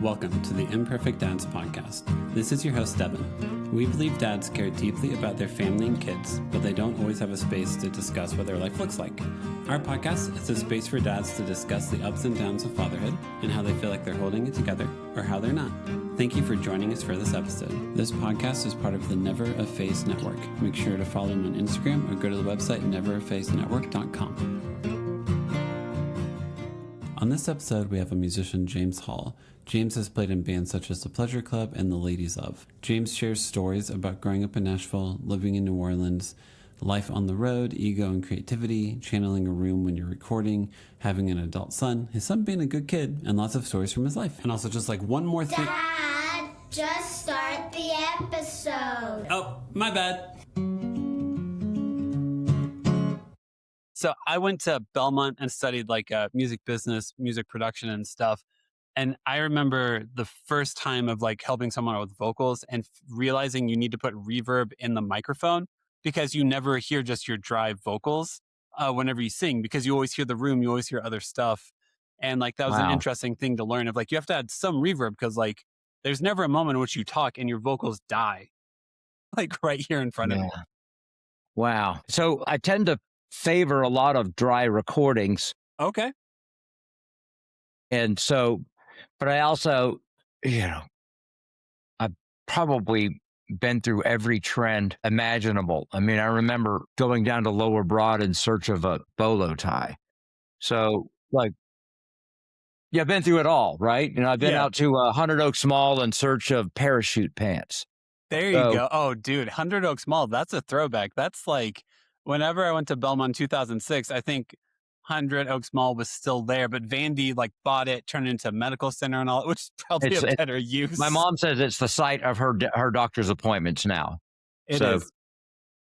Welcome to the Imperfect Dads Podcast. This is your host, Devin. We believe dads care deeply about their family and kids, but they don't always have a space to discuss what their life looks like. Our podcast is a space for dads to discuss the ups and downs of fatherhood and how they feel like they're holding it together or how they're not. Thank you for joining us for this episode. This podcast is part of the Never a Face Network. Make sure to follow them on Instagram or go to the website neverafacenetwork.com. On this episode, we have a musician, James Hall. James has played in bands such as The Pleasure Club and The Ladies of. James shares stories about growing up in Nashville, living in New Orleans, life on the road, ego and creativity, channeling a room when you're recording, having an adult son, his son being a good kid, and lots of stories from his life. And also just like one more thing. Dad, just start the episode. Oh, my bad. So I went to Belmont and studied like music business, music production and stuff. And I remember the first time of like helping someone with vocals and realizing you need to put reverb in the microphone because you never hear just your dry vocals whenever you sing, because you always hear the room, you always hear other stuff. And like that was an interesting thing to learn of like, you have to add some reverb because like there's never a moment in which you talk and your vocals die like right here in front of you. Wow. So I tend to favor a lot of dry recordings. Okay. And so, but I also, I've probably been through every trend imaginable. I mean, I remember going down to Lower Broad in search of a bolo tie. So like, yeah, I've been through it all, right? I've been out to 100 Oaks Mall in search of parachute pants. There you go. Oh, dude, 100 Oaks Mall, that's a throwback. That's like, whenever I went to Belmont in 2006, I think 100 Oaks Mall was still there, but Vandy like bought it, turned it into a medical center and all, which is probably a better use. My mom says it's the site of her doctor's appointments now. It is.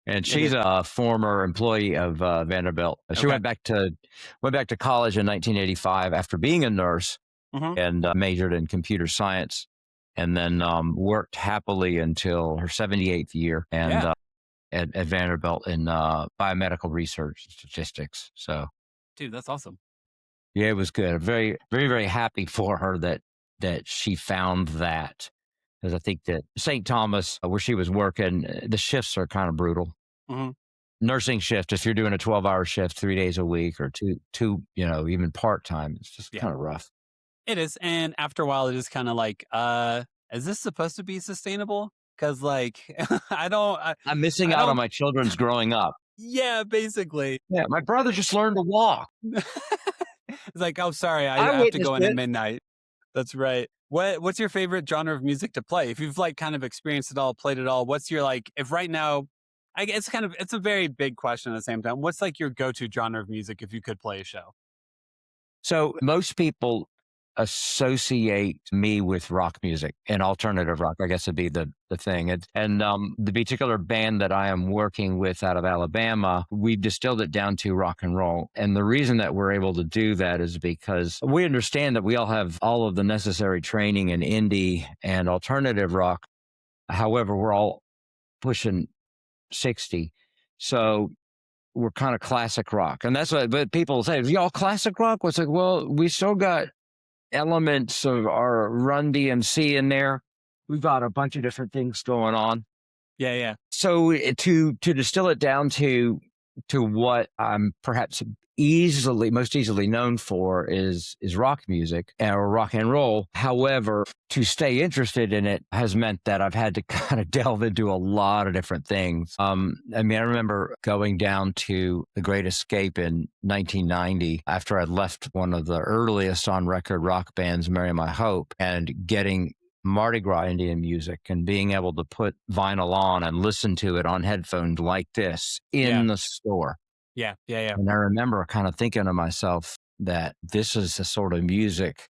And she's a former employee of Vanderbilt. She went back to college in 1985 after being a nurse and majored in computer science, and then worked happily until her 78th year and at Vanderbilt in biomedical research and statistics. So, dude, that's awesome. Yeah, it was good. Very, very, very happy for her that she found that. Because I think that St. Thomas, where she was working, the shifts are kind of brutal. Nursing shift, if you're doing a 12-hour shift 3 days a week or two, even part-time, it's just kind of rough. It is. And after a while, it is kind of like, is this supposed to be sustainable? Because like, I'm missing out on my children's growing up. Yeah, basically. Yeah, my brother just learned to walk. It's like, oh, sorry, I have to go in at midnight. That's right. What's your favorite genre of music to play? If you've like kind of experienced it all, played it all, what's your like, if right now, it's a very big question at the same time. What's like your go-to genre of music if you could play a show? So most people associate me with rock music and alternative rock, I guess would be the thing. And the particular band that I am working with out of Alabama, we've distilled it down to rock and roll. And the reason that we're able to do that is because we understand that we all have all of the necessary training in indie and alternative rock. However, we're all pushing 60. So we're kind of classic rock. And that's what, but people say, is y'all classic rock? It's like, well, we still got elements of our Run DMC in there. We've got a bunch of different things going on. Yeah. So to distill it down to what I'm perhaps most easily known for is rock music or rock and roll. However, to stay interested in it has meant that I've had to kind of delve into a lot of different things. I remember going down to The Great Escape in 1990 after I'd left one of the earliest on record rock bands, Marry My Hope, and getting Mardi Gras Indian music and being able to put vinyl on and listen to it on headphones like this in the store. Yeah. And I remember kind of thinking to myself that this is the sort of music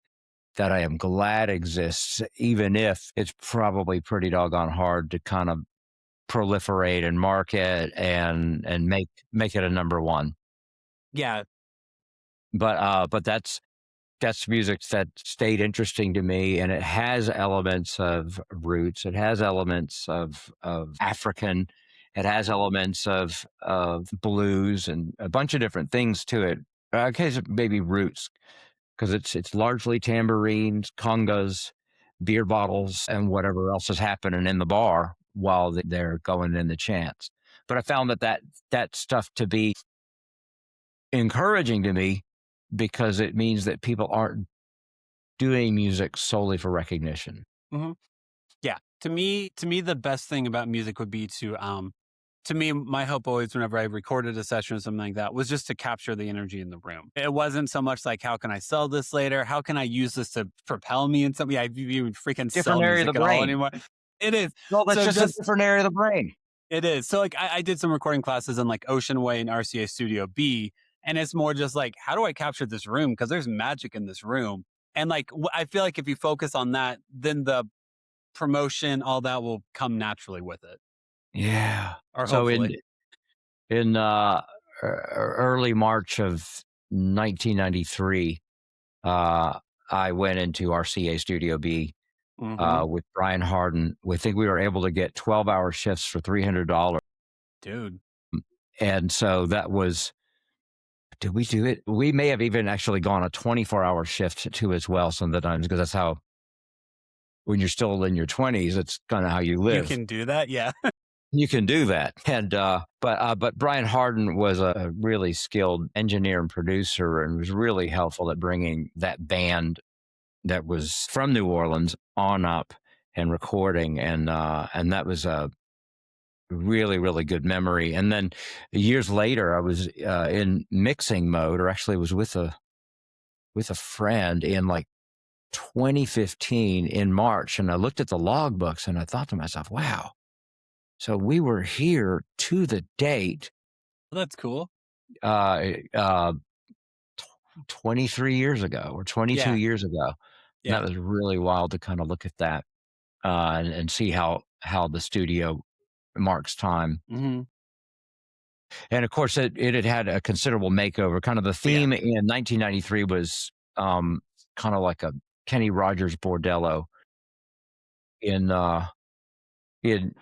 that I am glad exists, even if it's probably pretty doggone hard to kind of proliferate and market and make it a number one. Yeah. But that's music that stayed interesting to me, and it has elements of roots. It has elements of African. It has elements of blues and a bunch of different things to it. Okay, maybe roots, because it's largely tambourines, congas, beer bottles and whatever else is happening in the bar while they're going in the chants. But I found that stuff to be encouraging to me because it means that people aren't doing music solely for recognition. Hmm. Yeah. To me, the best thing about music would be to me, my hope always, whenever I recorded a session or something like that, was just to capture the energy in the room. It wasn't so much like, how can I sell this later? How can I use this to propel me in something? I even freaking Different sell area of music the at all brain. anymore. It is. Well, that's So just a just different area of the brain. It is. So like I did some recording classes in like Ocean Way and RCA Studio B. And it's more just like, how do I capture this room? Because there's magic in this room. And like I feel like if you focus on that, then the promotion, all that will come naturally with it. Yeah. Or So hopefully. in early March of 1993, uh, I went into RCA Studio B Hmm. with Brian Harden. We think we were able to get 12-hour shifts for $300, Dude. and so that was. Did we do it? We may have even actually gone a 24-hour shift too as well sometimes because that's how when you're still in your 20s, it's kind of how you You live. can do that. Yeah. You can do that. And but Brian Harden was a really skilled engineer and producer and was really helpful at bringing that band that was from New Orleans on up and recording, and that was a really really good memory. And then years later, I was in mixing mode, or actually was with a friend in like 2015 in March, and I looked at the logbooks and I thought to myself, wow. So we were here to the date, Well, that's cool. uh, uh, 23 years ago or 22 Yeah. years ago. And that Yeah. was really wild to kind of look at that and see how the studio marks time. Hmm. And of course, it had had a considerable makeover. Kind of the Yeah. theme in 1993 was kind of like a Kenny Rogers bordello. In in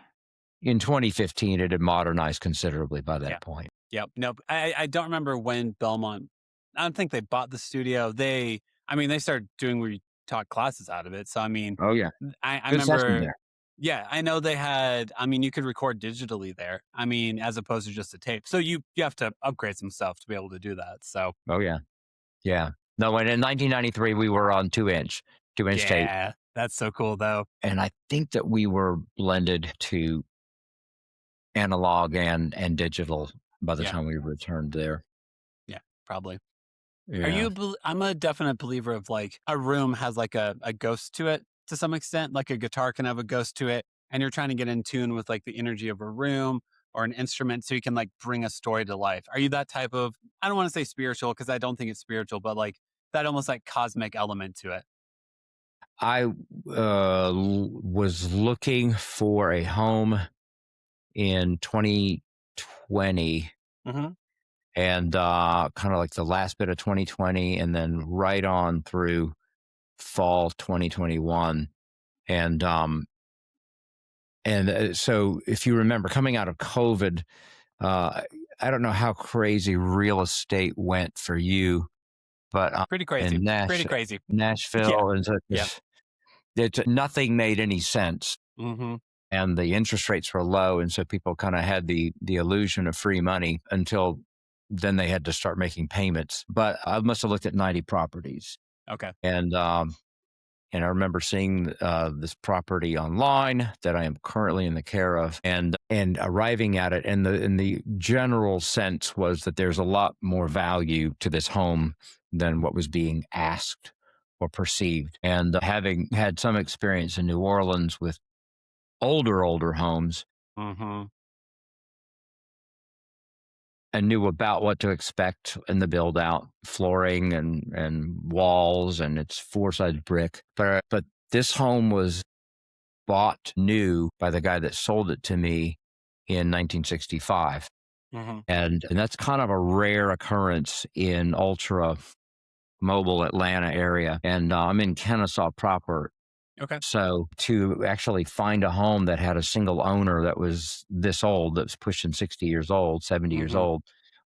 in 2015, it had modernized considerably by Yeah. that point. Yep. Nope. I don't remember when Belmont. I don't think they bought the studio. I mean, they started doing where you taught classes out of it. So I mean, Oh yeah, I good session remember. there. Yeah, I know they had. I mean, you could record digitally there. I mean, as opposed to just a tape. So you have to upgrade some stuff to be able to do that. So Oh yeah. Yeah. No, and in 1993, we were on 2-inch tape. yeah, that's so cool though. And I think that we were blended to analog and digital by the Yeah, time we returned there. yeah, probably. Are Yeah. you? I'm a definite believer of like a room has like a ghost to it to some extent. Like a guitar can have a ghost to it, and you're trying to get in tune with like the energy of a room or an instrument, so you can like bring a story to life. Are you that type of? I don't want to say spiritual because I don't think it's spiritual, but like that almost like cosmic element to it. I was looking for a home in 2020 Hmm. and kind of like the last bit of 2020 and then right on through fall 2021. And so if you remember coming out of COVID, uh, I don't know how crazy real estate went for you, but Pretty crazy. in Pretty crazy. Yeah. Nashville, and so Yeah. nothing made any sense, Hmm. and the interest rates were low, and so people kind of had the illusion of free money until then they had to start making payments. But I must have looked at 90 properties, Okay. and and I remember seeing this property online that I am currently in the care of, and arriving at it, and the general sense was that there's a lot more value to this home than what was being asked or perceived. And having had some experience in New Orleans with older homes, Hmm. and knew about what to expect in the build out, flooring and walls, and it's four-sided brick. But this home was bought new by the guy that sold it to me in 1965. Hmm. And that's kind of a rare occurrence in ultra mobile Atlanta area. And I'm in Kennesaw proper. Okay. So to actually find a home that had a single owner that was this old, that was pushing 60 years old, 70 years Hmm. old,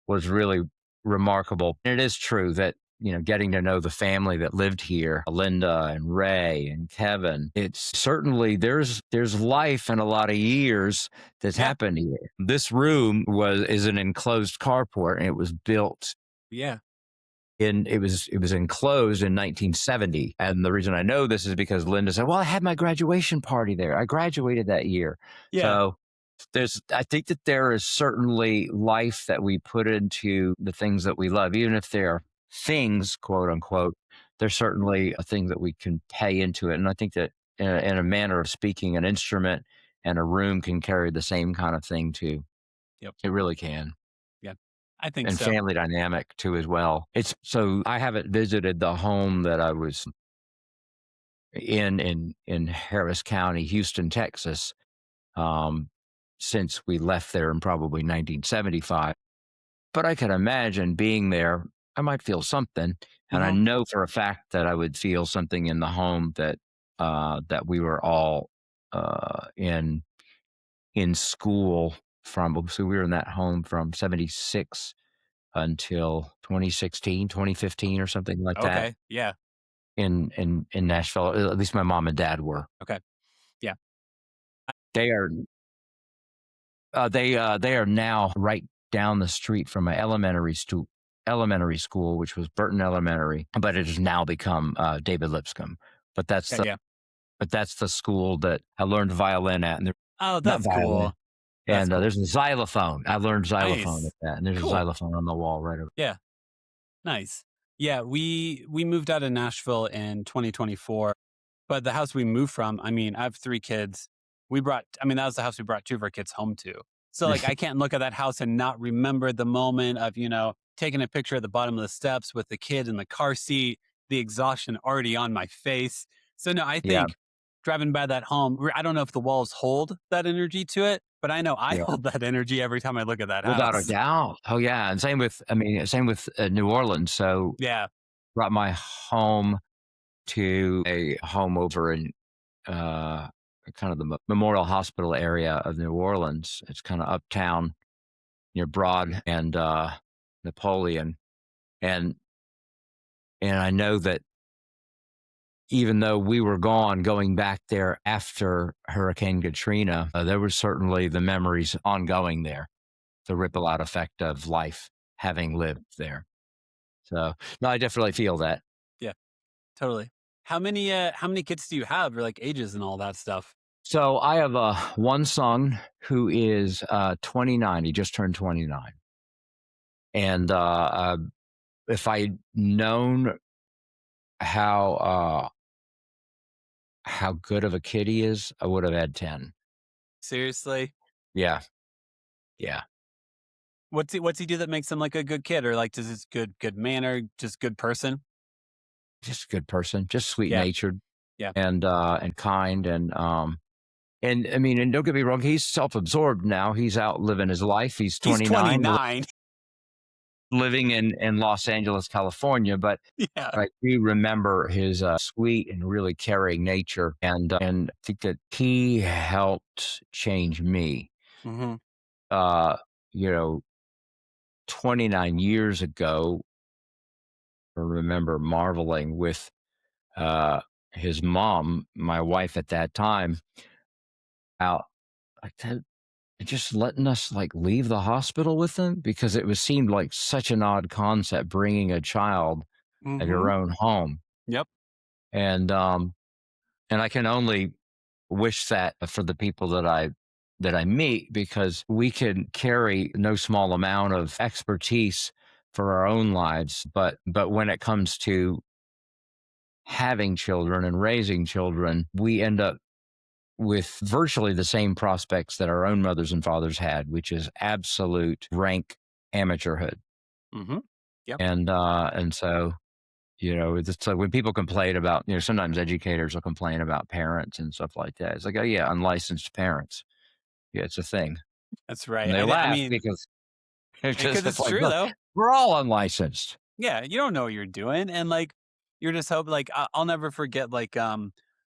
was really remarkable. And it is true that getting to know the family that lived here, Linda and Ray and Kevin. It's certainly there's life and a lot of years that's Yeah. happened here. This room is an enclosed carport, and it was built Yeah. it was enclosed in 1970. And the reason I know this is because Linda said, well, I had my graduation party there. I graduated that year. Yeah. So I think that there is certainly life that we put into the things that we love, even if they're things, quote unquote, there's certainly a thing that we can pay into it. And I think that in a manner of speaking, an instrument and a room can carry the same kind of thing too. Yep. It really can. Yeah. I think And so. family dynamic too as well. It's so I haven't visited the home that I was in Harris County, Houston, Texas, um, since we left there in probably 1975. But I can imagine being there, I might feel something, and I Hmm. know for a fact that I would feel something in the home that we were all in school from. So we were in that home from 76 until 2016, 2015, or something like that Okay. Yeah. in Nashville. At least my mom and dad were. Okay. Yeah. They are they are now right down the street from my elementary school, which was Burton Elementary, but it has now become David Lipscomb. But that's Yeah. the Yeah. but that's the school that I learned violin at, and Oh, not that's violin. cool. That's And cool. there's a xylophone. I learned xylophone at Nice. that, and there's a Cool. xylophone on the wall right over. Yeah. Nice. Yeah. We moved out of Nashville in 2024. But the house we moved from, I mean, I have 3 kids. That was the house we brought 2 of our kids home to. So, like, I can't look at that house and not remember the moment of, taking a picture at the bottom of the steps with the kid in the car seat, the exhaustion already on my face. So, no, I Yeah, think driving by that home, I don't know if the walls hold that energy to it, but I know I yeah. hold that energy every time I look at that Without a house. doubt. Oh, yeah, and same with New Orleans. So, Yeah. brought my home to a home over in, uh, kind of the Memorial Hospital area of New Orleans. It's kinda uptown near Broad and, Napoleon, and I know that even though we were going back there after Hurricane Katrina, there was certainly the memories ongoing there, the ripple out effect of life having lived there. So, no, I definitely feel that. Yeah. Totally. How many kids do you have, or like ages and all that stuff? So, I have, one son who is, 29. He just turned 29. And, if I'd known how, how good of a kid he is, I would have had 10. Seriously? Yeah, yeah. What's he do that makes him like a good kid, or like does his good manner, just good person? Just a good person, just sweet Yeah, natured yeah. and kind and I mean, and don't get me wrong, he's self-absorbed now. He's out living his life. He's He's 29, 29. living in Los Angeles, California, but Yeah. I do remember his sweet and really caring nature, and I think that he helped change me. Mhm. Uh, you know, 29 years ago, I remember marveling with uh, his mom, my wife at that time, out like that, just letting us like leave the hospital with him because it was seemed like such an odd concept bringing a child at your Mhm. own home, Yep. and I can only wish that for the people that I meet because we can carry no small amount of expertise for our own lives, but when it comes to having children and raising children, we end up with virtually the same prospects that our own mothers and fathers had, which is absolute rank amateurhood. Mhm. Yep. And so, it's like when people complain about, sometimes educators will complain about parents and stuff like that. It's like, oh yeah, unlicensed parents. Yeah, it's a thing. That's right. And they I laugh mean, because because it's it's like, true look, though. we're all unlicensed. Yeah, you don't know what you're doing, and like you're just hoping. Like I'll never forget. Like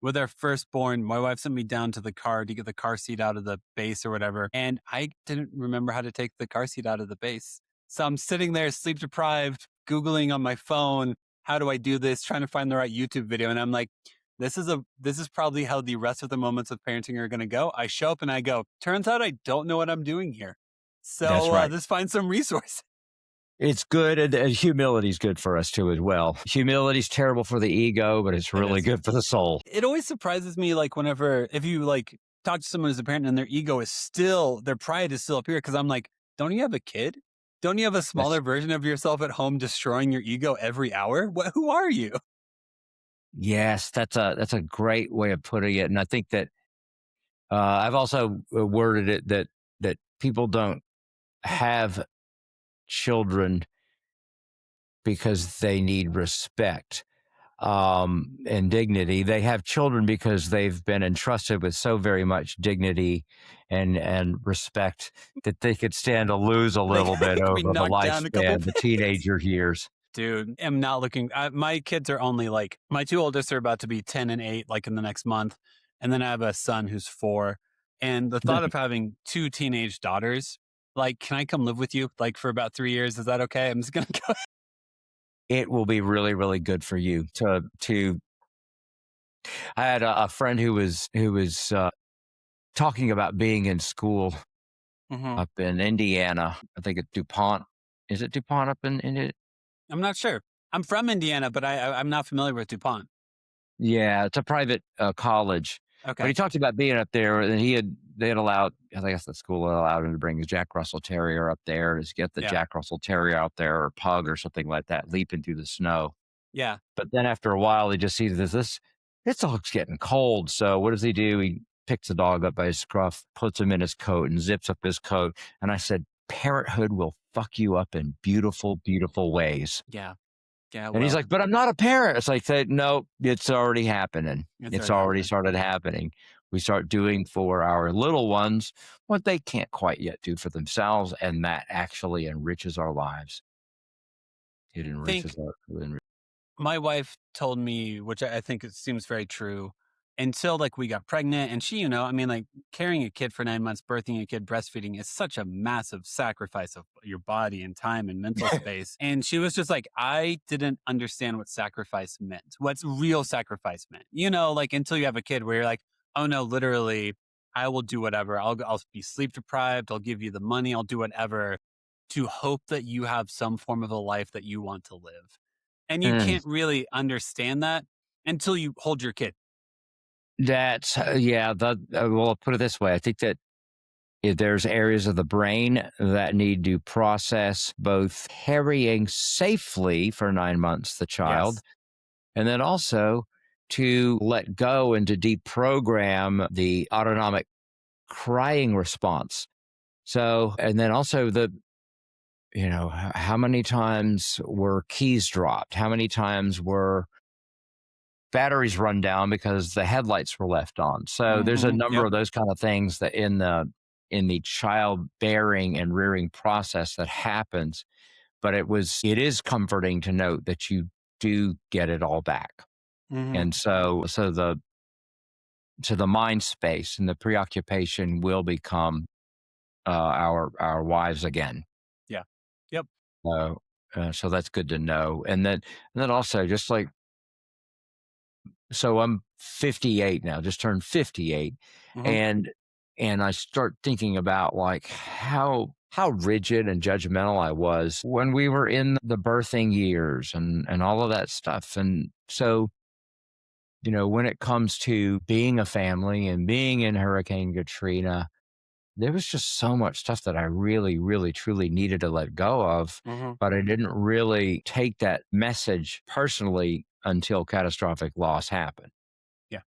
with our firstborn, my wife sent me down to the car to get the car seat out of the base or whatever, and I didn't remember how to take the car seat out of the base. So I'm sitting there sleep deprived, Googling on my phone, how do I do this, trying to find the right YouTube video. And I'm like, this is probably how the rest of the moments of parenting are going to go. I show up and I go, turns out I don't know what I'm doing here. That's So right. let's find some resources. It's good, and humility is good for us too as well. Humility is terrible for the ego, but it's It really is. good for the soul. It always surprises me, like whenever if you like talk to someone who's a parent and their ego is still their pride is still up here. Because I'm like, don't you have a kid? Don't you have a That's smaller version of yourself at home destroying your ego every hour? Who are you? yes, that's a great way of putting it, and I think that I've also worded it that people don't have children because they need respect and dignity. They have children because they've been entrusted with so very much dignity and respect that they could stand to lose a They little bit could be over the knocked down a couple lifespan, the pegs. teenager years. Dude, am not looking. My kids are only like my two oldest are about to be 10 and 8, like in the next month, and then I have a son who's 4. And the thought of having two teenage daughters, like, can I come live with you, like for about 3 years? Is that okay? I'm just gonna go. It will be really, really good for you to. I had a friend who was talking about being in school Mhm. up in Indiana. I think it's DuPont. Is it DuPont up in it? I'm not sure. I'm from Indiana, but I'm not familiar with DuPont. Yeah, it's a private college. But Okay. he talked about being up there, and they had allowed. I guess the school had allowed him to bring his Jack Russell Terrier up there. To get the Yeah. Jack Russell Terrier out there, or pug, or something like that, leaping through the snow. Yeah. But then after a while, he just sees this. This dog's getting cold. So what does he do? He picks the dog up by his scruff, puts him in his coat, and zips up his coat. And I said, parenthood will fuck you up in beautiful, beautiful ways. Yeah. Yeah. And he's Well, like, but I'm not a parent. It's like, no, it's already happening. it's It's already already happening. started happening. We start doing for our little ones what they can't quite yet do for themselves. And that actually enriches our lives. It Think enriches our. my wife told me, which I think it seems very true, until like we got pregnant and she, I mean, like carrying a kid for 9 months, birthing a kid, breastfeeding is such a massive sacrifice of your body and time and mental space. And she was just like, I didn't understand what sacrifice meant, what's real sacrifice meant, like until you have a kid where you're like, oh no, literally, I will do whatever. I'll be sleep deprived. I'll give you the money. I'll do whatever to hope that you have some form of a life that you want to live. And you Mm. can't really understand that until you hold your kid. That's yeah. Well, I'll put it this way. I think that if there's areas of the brain that need to process both carrying safely for 9 months the child, Yes. and then also to let go and to deprogram the autonomic crying response. So, and then also how many times were keys dropped? How many times were batteries run down because the headlights were left on? So there's a number Yep. of those kind of things that in the childbearing and rearing process that happens. But it is comforting to note that you do get it all back. Hmm. And so the mind space and the preoccupation will become our wives again. Yeah. Yep. Uh, so that's good to know. And then also just like, so I'm 58 now, just turned 58, Hmm. and I start thinking about like how rigid and judgmental I was when we were in the birthing years and all of that stuff. And so, when it comes to being a family and being in Hurricane Katrina, there was just so much stuff that I really, really, truly needed to let go of, Hmm. but I didn't really take that message personally until catastrophic loss happened. Yeah.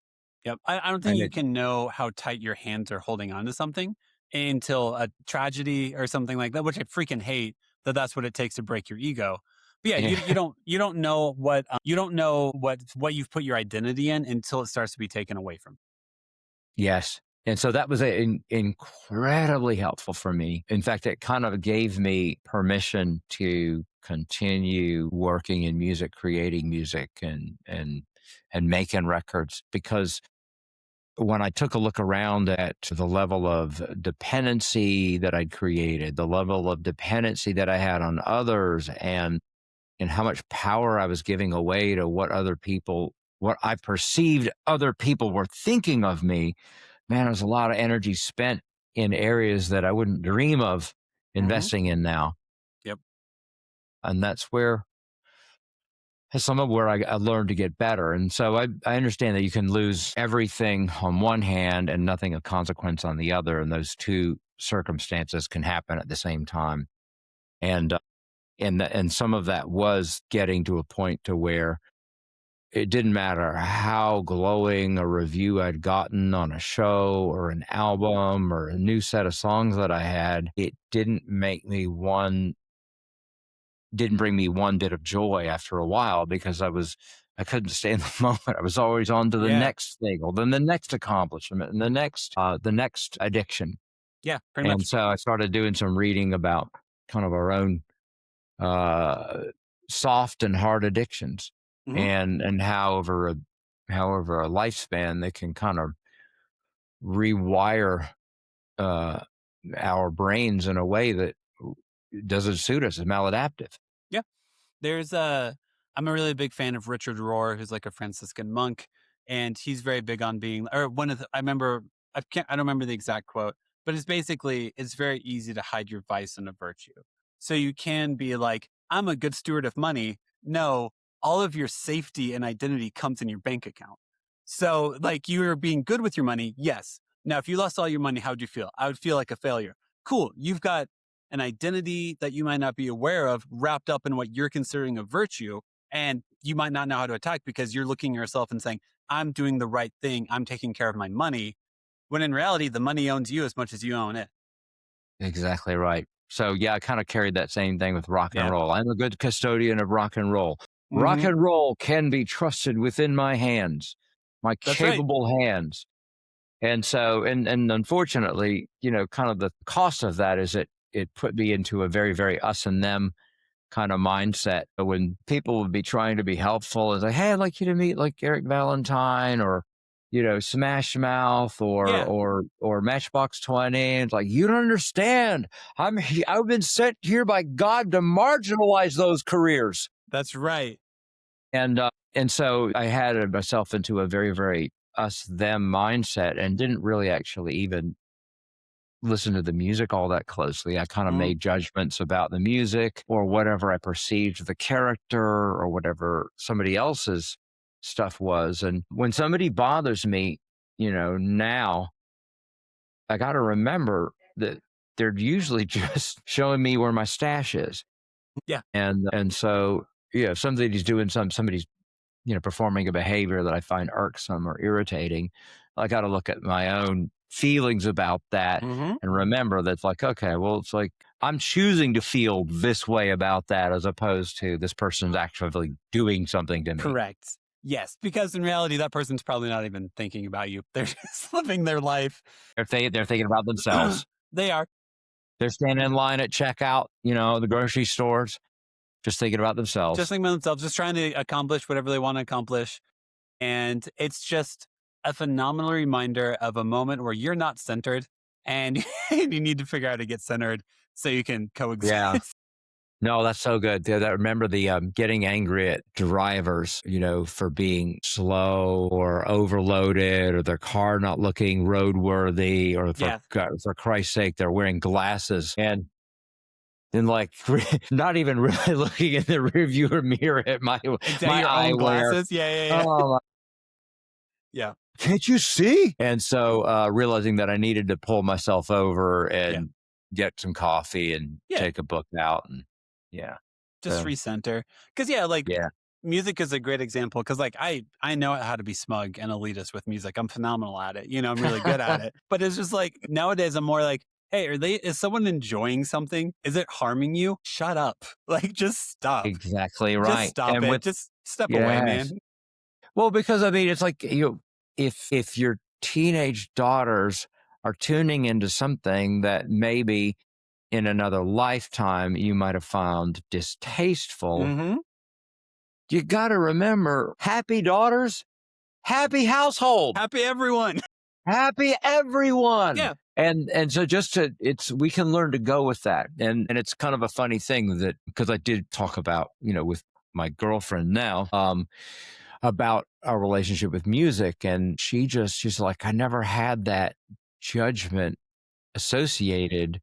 Yep. I don't think And you it, can know how tight your hands are holding on to something until a tragedy or something like that, which I freaking hate that that's what it takes to break your ego. But yeah, you don't know what you've put your identity in until it starts to be taken away from. yes. And so that was incredibly helpful for me. In fact, it kind of gave me permission to continue working in music, creating music and making records because when I took a look around at the level of dependency that I'd created, the level of dependency that I had on others, and how much power I was giving away to what I perceived other people were thinking of me, man, there's a lot of energy spent in areas that I wouldn't dream of Hmm. investing in now. Yep. And that's some of where I learned to get better. And so I understand that you can lose everything on one hand and nothing of consequence on the other. And those two circumstances can happen at the same time. And and some of that was getting to a point to where it didn't matter how glowing a review I'd gotten on a show or an album or a new set of songs that I had. It didn't bring me one bit of joy after a while, because I couldn't stay in the moment. I was always on to the Yeah. next thing, or then the next accomplishment and the next addiction. Yeah. Pretty And much. so I started doing some reading about kind of our own uh, soft and hard addictions, Hmm. and however a lifespan they can kind of rewire uh, our brains in a way that doesn't suit us, is maladaptive. Yeah. There's a I'm a really big fan of Richard Rohr, who's like a Franciscan monk, and he's very big on being or one of the I remember I don't remember the exact quote, but it's basically it's very easy to hide your vice in a virtue. So you can be like, I'm a good steward of money. No, all of your safety and identity comes in your bank account. So like you're being good with your money, yes. Now if you lost all your money, how'd you feel? I would feel like a failure. Cool. You've got an identity that you might not be aware of wrapped up in what you're considering a virtue. And you might not know how to attack because you're looking at yourself and saying, I'm doing the right thing. I'm taking care of my money. When in reality, the money owns you as much as you own it. Exactly right. So yeah, I kind of carried that same thing with rock and Yeah. roll. I'm a good custodian of rock and roll. Rock Hmm. and roll can be trusted within my hands, my That's right. capable hands. And so, and unfortunately, kind of the cost of that is it put me into a very, very us and them kind of mindset. When people would be trying to be helpful, it's like, hey, I'd like you to meet like Eric Valentine, or Smash Mouth, or Yeah, Matchbox 20. It's like, you don't understand. I've been sent here by God to marginalize those careers. that's right. And so I had myself into a very, very us them mindset, and didn't really actually even listen to the music all that closely. I kind of Mhm. made judgments about the music, or whatever I perceived the character, or whatever somebody else's stuff was. And when somebody bothers me, now I got to remember that they're usually just showing me where my stash is. Yeah. And so, yeah, somebody's doing somebody's performing a behavior that I find irksome or irritating, I got to look at my own feelings about that Hmm. and remember that's like, okay, well, it's like I'm choosing to feel this way about that, as opposed to this person's actually doing something to me. Correct. Yes, because in reality, that person's probably not even thinking about you. They're just living their life. If they're thinking about themselves, They are they're standing in line at checkout, the grocery stores, just thinking about just themselves. thinking about themselves, just trying to accomplish whatever they want to accomplish. And it's just a phenomenal reminder of a moment where you're not centered and you need to figure out how to get centered so you can Yeah. coexist. No, that's so good. Yeah, that remember the getting angry at drivers, for being slow or overloaded, or their car not looking roadworthy, or Yeah, for Christ's sake, they're wearing glasses, and then like not even really looking in the rearview mirror at exactly. my Your own eyewear. glasses. Yeah, yeah, yeah. Oh, Yeah, can't you see? And so realizing that I needed to pull myself over yeah, and get some coffee and yeah. take a book out, and yeah, Just so recenter. Because, yeah, like yeah. music is a great example because, like, I know how to be smug and elitist with music. I'm phenomenal at it. I'm really good at it. But it's just like nowadays, I'm more like, hey, is someone enjoying something? Is it harming you? Shut up. Like, just stop. Exactly Just right. stop And it. with Just step away, man. yes. Well, because I mean, it's like if your teenage daughters are tuning into something that maybe in another lifetime you might have found distasteful, Hmm. you got to remember, happy daughters, happy household. Happy everyone. happy everyone. Yeah. And so just to we can learn to go with that. And it's kind of a funny thing that because I did talk about, with my girlfriend now, about our relationship with music. And she's like, I never had that judgment associated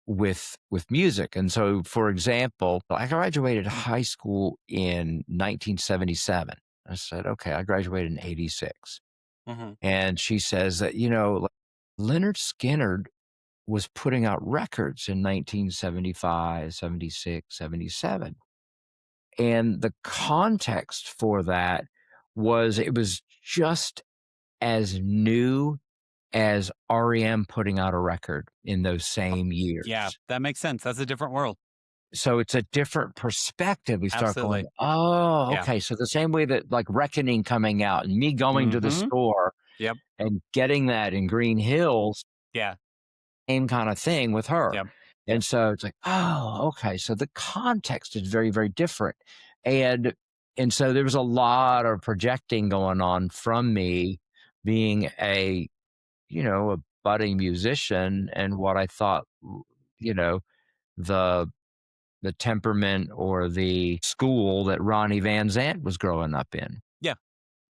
with music. And so, for example, I graduated high school in 1977. I said, okay, I graduated in 86. Mhm. And she says that, like, Leonard Skinner was putting out records in 1975, 76, 77. And the context for that was it was just as new as REM putting out a record in those same Yeah, years. that makes sense. That's a different world. So it's a different perspective. We start going, Absolutely. oh, Yeah. okay. So the same way that like Reckoning coming out and me going to the Mhm. store Yep. and getting that in Green Hills, Yeah. same kind of thing with her. Yep. And so it's like, oh, okay. So the context is very, very different. And so there was a lot of projecting going on from me being a budding musician and what I thought, you know, the temperament or the school that Ronnie Van Zant was growing up in. Yeah.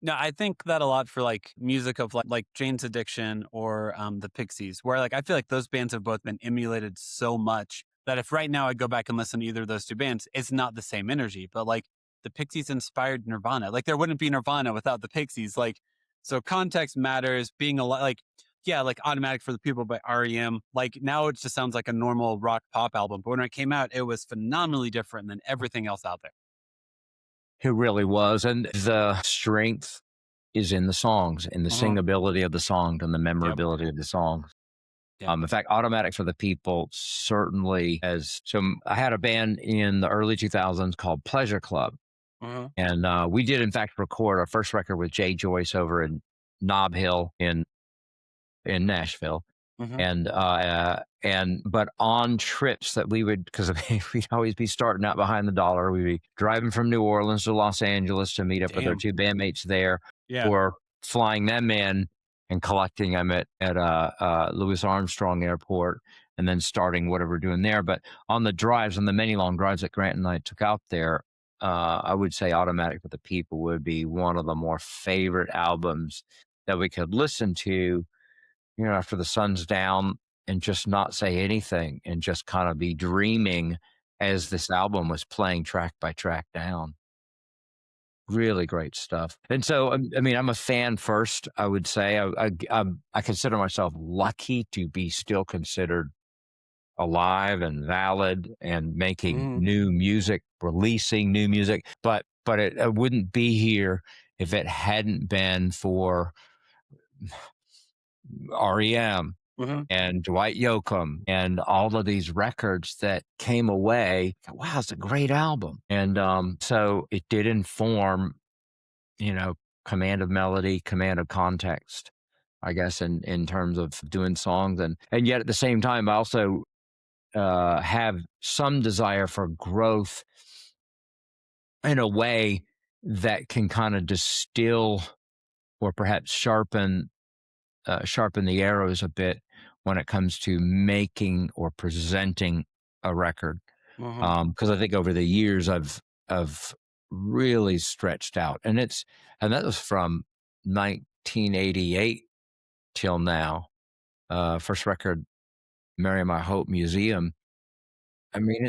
No, I think that a lot for like music of like Jane's Addiction or the Pixies, where like I feel like those bands have both been emulated so much that if right now I go back and listen to either of those two bands, it's not the same energy. But like the Pixies inspired Nirvana. Like there wouldn't be Nirvana without the Pixies. Like so context matters, being a lot like yeah, like Automatic for the People by REM. Like now it just sounds like a normal rock pop album. But when it came out, it was phenomenally different than everything else out there. It really was. And the strength is in the songs, in the Hmm. singability of the songs and the Yep. memorability of the songs. Yep. In fact, Automatic for the People certainly has. So I had a band in the early 2000s called Pleasure Club. Hmm. And we did, in fact, record our first record with Jay Joyce over in Nob Hill in Nashville. Hmm. And but on trips that we would, because we'd always be starting out behind the dollar, we'd be driving from New Orleans to Los Angeles to meet up with our Damn. two bandmates there, Yeah. or flying them in and collecting them at Louis Armstrong Airport, and then starting whatever we're doing there. But on the drives, on the many long drives that Grant and I took out there, I would say Automatic for the People would be one of the more favorite albums that we could listen to, after the sun's down and just not say anything and just kind of be dreaming as this album was playing track by track down. Really great stuff. And so, I mean, I'm a fan first, I would say. I consider myself lucky to be still considered alive and valid and making Mhm. new music, releasing new music. But I wouldn't be here if it hadn't been for REM Mhm. and Dwight Yoakam and all of these records that came away. Wow, it's a great album. And so it did inform, you know, command of melody, command of context, I guess, in terms of doing songs. And yet at the same time, I also have some desire for growth in a way that can kind of distill or perhaps sharpen the arrows a bit when it comes to making or presenting a record. Mhm. Because I think over the years I've really stretched out, and that was from 1988 till now. First record, "Marry My Hope Museum." I mean,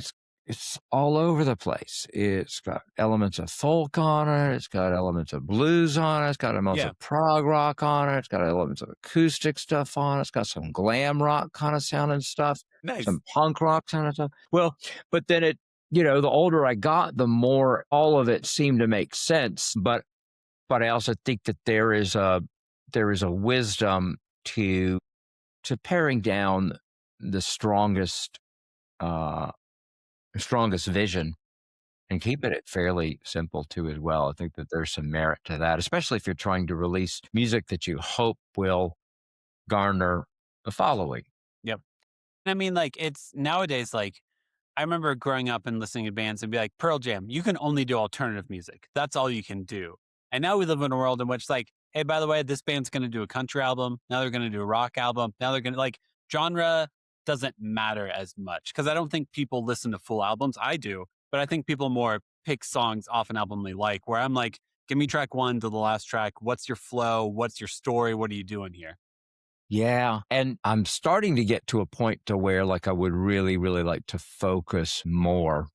it's all over the place. It's got elements of folk on it. It's got elements of blues on it. It's got elements Yeah. of prog rock on it. It's got elements of acoustic stuff on it. It's got some glam rock kind of sounding stuff, Nice. some punk rock kind of stuff. Well, but then the older I got, the more all of it seemed to make sense. But I also think that there is a wisdom to paring down the uh strongest vision and keeping it fairly simple too as well. I think that there's some merit to that, especially if you're trying to release music that you hope will garner a following. Yep. I mean, like, it's nowadays, like, I remember growing up and listening to bands and be like, Pearl Jam, you can only do alternative music. That's all you can do. And now we live in a world in which, like, hey, by the way, this band's going to do a country album. Now they're going to do a rock album. Now they're going to like genre doesn't matter as much because I don't think people listen to full albums. I do, but I think people more pick songs off an album they like, where I'm like, give me track one to the last track. What's your flow? What's your story? What are you doing here? Yeah. And I'm starting to get to a point to where like I would really, really like to focus more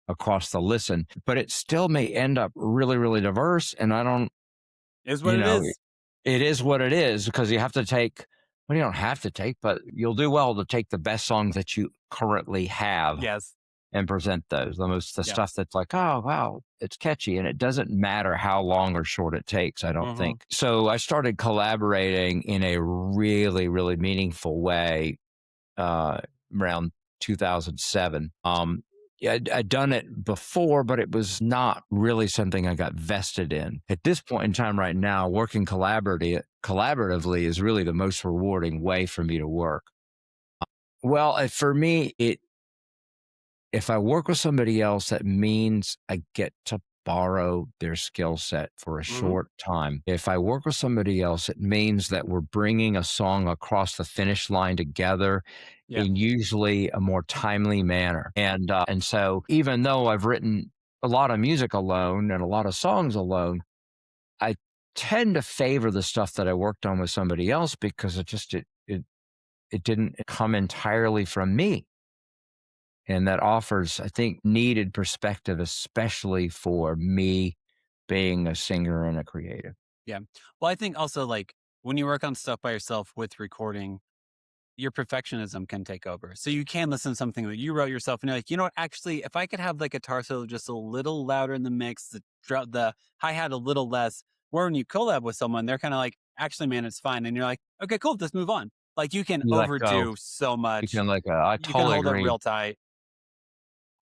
across the listen, but it still may end up really, really diverse. And I don't, Is what you it know, is. it is what it is because you have to take, well, you don't have to take, but you'll do well to take the best songs that you currently have Yes. and present those. The Yeah. stuff that's like, oh, wow, it's catchy. And it doesn't matter how long or short it takes, I don't Hmm. think. So I started collaborating in a really, really meaningful way uh, around 2007. Yeah, I'd done it before, but it was not really something I got vested in. At this point in time right now, working collaboratively is really the most rewarding way for me to work. Well, for me, if I work with somebody else, that means I get to borrow their skill set for a Hmm. short time. If I work with somebody else, it means that we're bringing a song across the finish line together Yeah. in usually a more timely manner. And so even though I've written a lot of music alone and a lot of songs alone, I tend to favor the stuff that I worked on with somebody else because it didn't come entirely from me. And that offers, I think, needed perspective, especially for me being a singer and a creative. Yeah. Well, I think also like when you work on stuff by yourself with recording, your perfectionism can take over. So you can listen to something that you wrote yourself and you're like, you know what, actually, if I could have like a guitar solo just a little louder in the mix, the hi-hat a little less, where when you collab with someone, they're kind of like, actually, man, it's fine. And you're like, okay, cool, let's move on. Like you can You let go. overdo so You much. can let go. I You can totally hold it agree. real tight.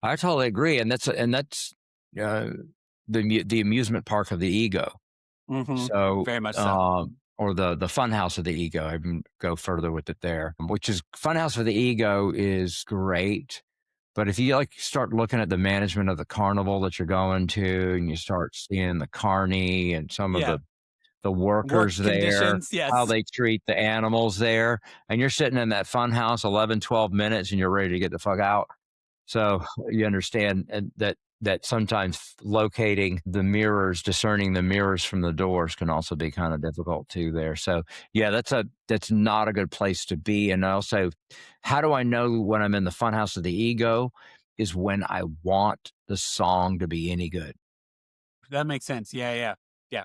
I totally agree. And that's uh, the amusement park of the ego. Hmm. So, Very much so. or the fun house of the ego. I can go further with it there, which is fun house of the ego is great. But if you like start looking at the management of the carnival that you're going to, and you start seeing the carny and some of Yeah. the Work workers there, conditions. how Yes. they treat the animals there, and you're sitting in that fun house 11, 12 minutes and you're ready to get the fuck out. So you understand that sometimes locating the mirrors, discerning the mirrors from the doors can also be kind of difficult too there. So yeah, that's not a good place to be. And also, how do I know when I'm in the funhouse of the ego is when I want the song to be any good. That makes sense. Yeah. Yeah. Yeah.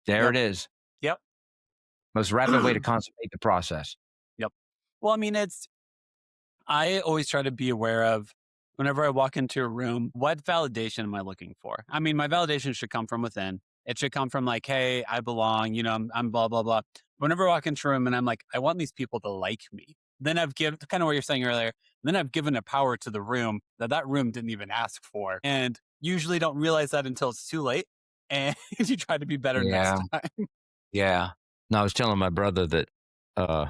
There Yep. it is. Yep. Most rapid way to consummate the process. Yep. Well, I mean, I always try to be aware of whenever I walk into a room, what validation am I looking for? I mean, my validation should come from within. It should come from like, hey, I belong, I'm blah, blah, blah. Whenever I walk into a room and I'm like, I want these people to like me, then I've given kind of what you're saying earlier, then I've given a power to the room that room didn't even ask for. And usually don't realize that until it's too late. And you try to be better Yeah. next time. Yeah. No, I was telling my brother that uh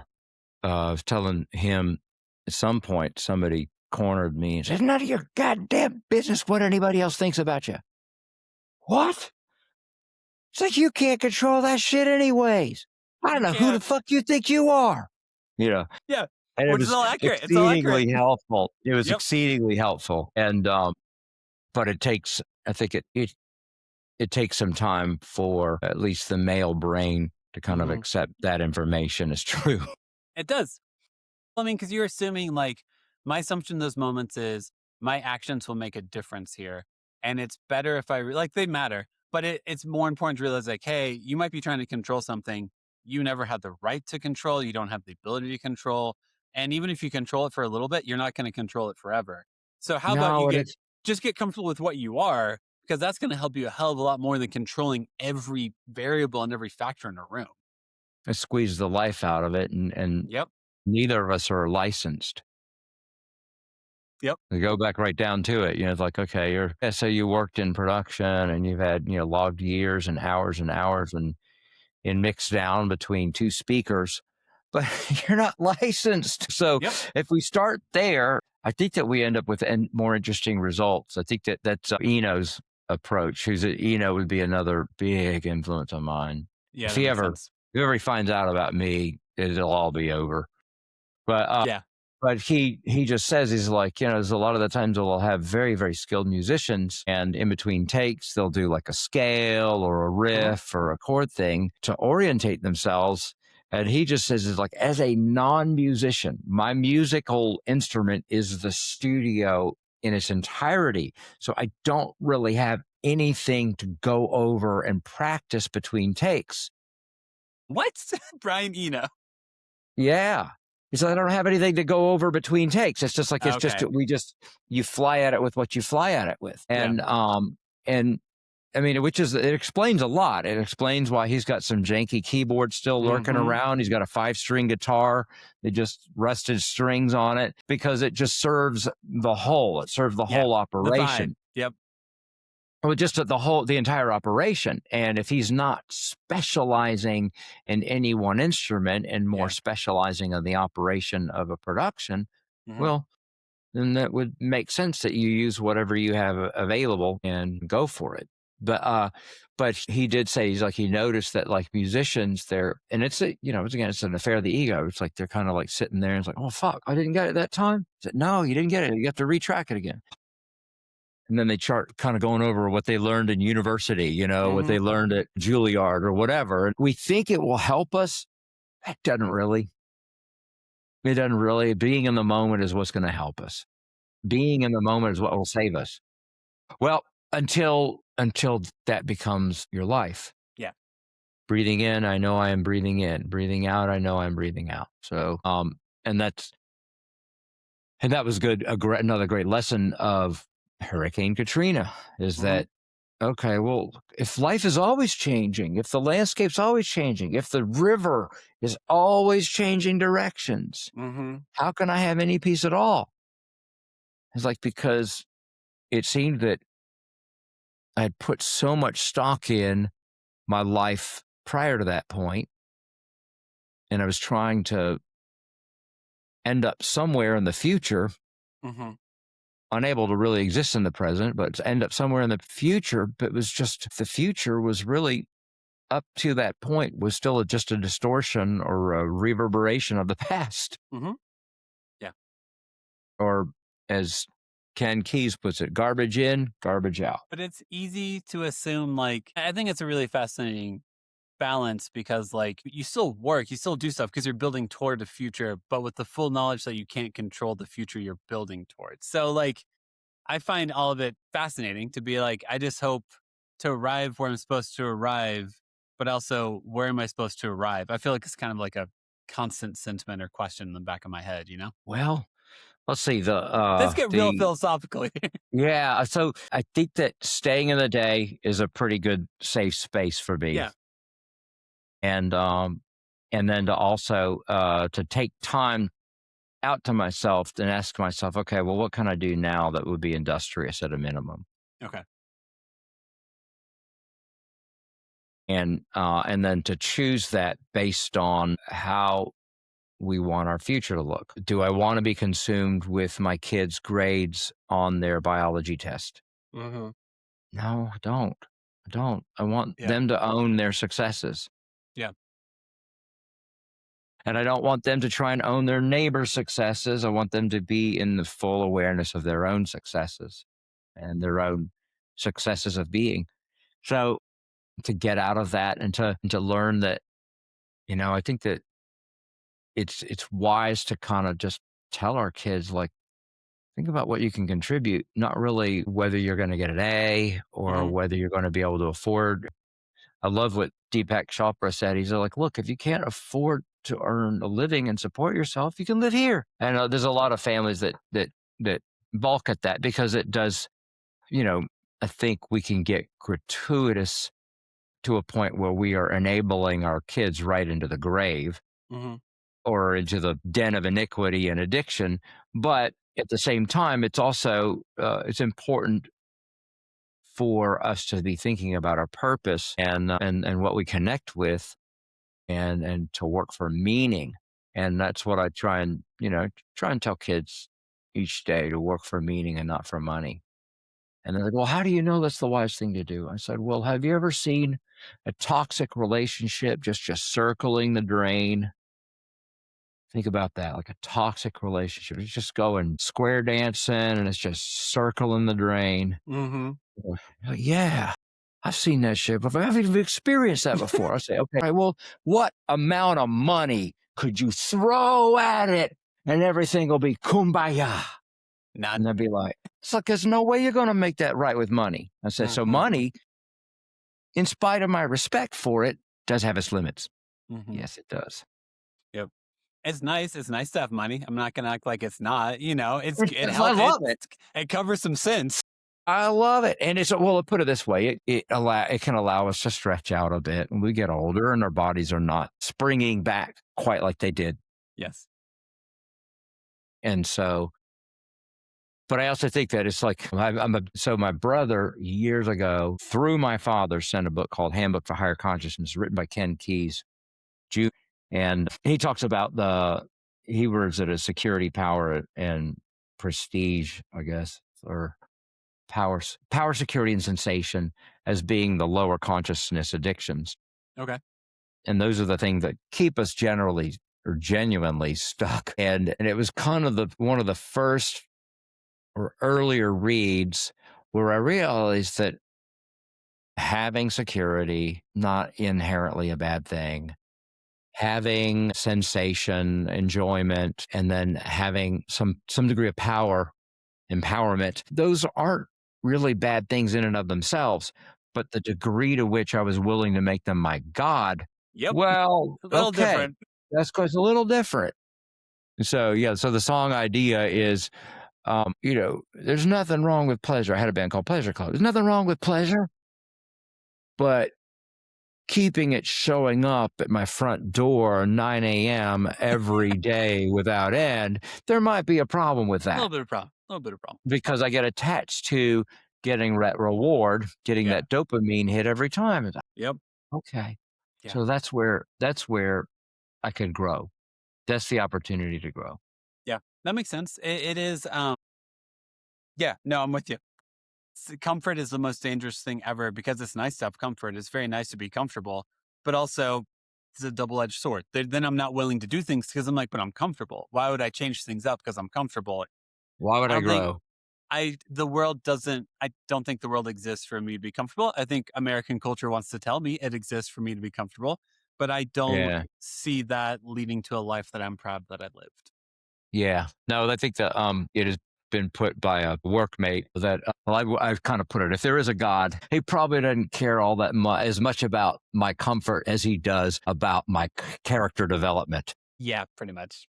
I was telling him at some point somebody cornered me and said, "None of your goddamn business what anybody else thinks about you." What? It's like you can't control that shit anyways. I don't You know who the can't. fuck you think you are. You know, Yeah. and it Which is was all accurate. It's all accurate. exceedingly helpful. It was Yep. exceedingly helpful. And but it takes I think it takes some time for at least the male brain to kind of Hmm. accept that information as true. It does. I mean, because you're assuming like my assumption in those moments is my actions will make a difference here. And it's better if like they matter, but it's more important to realize like, hey, you might be trying to control something you never had the right to control. You don't have the ability to control. And even if you control it for a little bit, you're not going to control it forever. So how about No, you and it's just get comfortable with what you are, because that's going to help you a hell of a lot more than controlling every variable and every factor in a room. I squeeze the life out of it, and Yep. neither of us are licensed. Yep. We go back right down to it. It's like, okay, so you worked in production and you've had, logged years and hours and mixed down between two speakers, but you're not licensed. So Yep. if we start there, I think that we end up with more interesting results. I think that's Eno's approach. Eno would be another big influence on mine. Yeah, If that he makes ever, sense. if ever he finds out about me, it'll all be over. But Yeah. he just says, he's like, there's a lot of the times we'll have very, very skilled musicians, and in between takes, they'll do like a scale or a Uh-huh. riff or a chord thing to orientate themselves. And he just says, is like, as a non-musician, my musical instrument is the studio in its entirety. So I don't really have anything to go over and practice between takes. What? Brian Eno. Yeah. He said, I don't have anything to go over between takes. It's just like, Okay. you fly at it with what you fly at it with. Yeah. And I mean, it explains a lot. It explains why he's got some janky keyboard still lurking Mhm. around. He's got a 5-string guitar. They just rusted strings on it because it just serves the whole. It serves the Yeah. whole The vibe. operation. Yep. Well, just the entire operation. And if he's not specializing in any one instrument and more Yeah. specializing in the operation of a production, Mhm. well, then that would make sense that you use whatever you have available and go for it. But he did say, he's like, he noticed that like musicians, and it's an affair of the ego. It's like they're kind of like sitting there and it's like, oh fuck, I didn't get it that time. He said, no, you didn't get it. You have to retrack it again. And then they chart kind of going over what they learned in university, what they Mhm. learned at Juilliard or whatever. And we think it will help us. It doesn't really. It doesn't really. Being in the moment is what's going to help us. Being in the moment is what will save us. Well, until that becomes your life. Yeah. Breathing in, I know I am breathing in. Breathing out, I know I'm breathing out. So, and that was good. Another great lesson of Hurricane Katrina is Mhm. that, okay, well, if life is always changing, if the landscape's always changing, if the river is always changing directions, Mhm. how can I have any peace at all? It's like, because it seemed that I had put so much stock in my life prior to that point, and I was trying to end up somewhere in the future, Mhm. unable to really exist in the present, but to end up somewhere in the future. But it was just, the future was really, up to that point, was still just a distortion or a reverberation of the past. Mhm. Yeah. Or as Ken Keyes puts it, garbage in, garbage out. But it's easy to assume, like, I think it's a really fascinating balance because, like, you still work, you still do stuff because you're building toward the future, but with the full knowledge that you can't control the future you're building towards. So, like, I find all of it fascinating to be like, I just hope to arrive where I'm supposed to arrive, but also where am I supposed to arrive? I feel like it's kind of like a constant sentiment or question in the back of my head, you know? Well, let's see, Let's get real the philosophical here. yeah, so I think that staying in the day is a pretty good safe space for me. Yeah. And then to also to take time out to myself and ask myself, okay, well, what can I do now that would be industrious at a minimum? Okay. And then to choose that based on how we want our future to look. Do I want to be consumed with my kids' grades on their biology test? Hmm. No, I don't. I don't. I want Yeah. them to own their successes. Yeah. And I don't want them to try and own their neighbor's successes. I want them to be in the full awareness of their own successes and their own successes of being. So to get out of that and to learn that, I think that it's wise to kind of just tell our kids, like, think about what you can contribute, not really whether you're going to get an A or Hmm. whether you're going to be able to afford. I love what Deepak Chopra said. He's like, look, if you can't afford to earn a living and support yourself, you can live here. And there's a lot of families that balk at that because it does, you know, I think we can get gratuitous to a point where we are enabling our kids right into the grave Hmm. or into the den of iniquity and addiction. But at the same time, it's also it's important for us to be thinking about our purpose and what we connect with and to work for meaning. And that's what I try and tell kids each day, to work for meaning and not for money. And they're like, well, how do you know that's the wise thing to do? I said, well, have you ever seen a toxic relationship just circling the drain? Think about that, like a toxic relationship. It's just going square dancing and it's just circling the drain. Hmm. Like, yeah, I've seen that shit before. I've even experienced that before. I say, okay, well, what amount of money could you throw at it and everything will be kumbaya? Not. And they'd be like, it's like, there's no way you're going to make that right with money. I said, so Hmm. money, in spite of my respect for it, does have its limits. Hmm. Yes, it does. Yep. It's nice. It's nice to have money. I'm not gonna act like it's not. It I help. love it. It covers some sins. I love it. And it's, well, put it this way, it can allow us to stretch out a bit when we get older and our bodies are not springing back quite like they did. Yes. And so, but I also think that it's like, so my brother years ago, through my father, sent a book called Handbook for Higher Consciousness, written by Ken Keyes, Jr. And he talks about he words it as security, power, and prestige, I guess, or power, security, and sensation as being the lower consciousness addictions. Okay. And those are the things that keep us generally or genuinely stuck. And it was kind of one of the first or earlier reads where I realized that having security, not inherently a bad thing, having sensation, enjoyment, and then having some degree of power, empowerment, those aren't really bad things in and of themselves. But the degree to which I was willing to make them my God, Yep. well, A little okay, different. that's because a little different. So yeah, so the song idea is, there's nothing wrong with pleasure. I had a band called Pleasure Club. There's nothing wrong with pleasure, but keeping it showing up at my front door 9 a.m. every day without end, there might be a problem with A little that bit of problem. A little bit of problem. because I get attached to getting that reward, getting Yeah. that dopamine hit every time. It's like, Yep. okay. Yeah. So that's where I can grow. That's the opportunity to grow. Yeah. That makes sense. It is. Yeah. No, I'm with you. Comfort is the most dangerous thing ever because it's nice to have comfort. It's very nice to be comfortable, but also it's a double edged sword. Then I'm not willing to do things because I'm like, but I'm comfortable. Why would I change things up because I'm comfortable? Why would I I don't think grow? I don't think the world exists for me to be comfortable. I think American culture wants to tell me it exists for me to be comfortable, but I don't Yeah. see that leading to a life that I'm proud that I lived. Yeah. No, I think that it has been put by a workmate that well, I've kind of put it. If there is a God, he probably doesn't care all that much as much about my comfort as he does about my character development. Yeah, pretty much.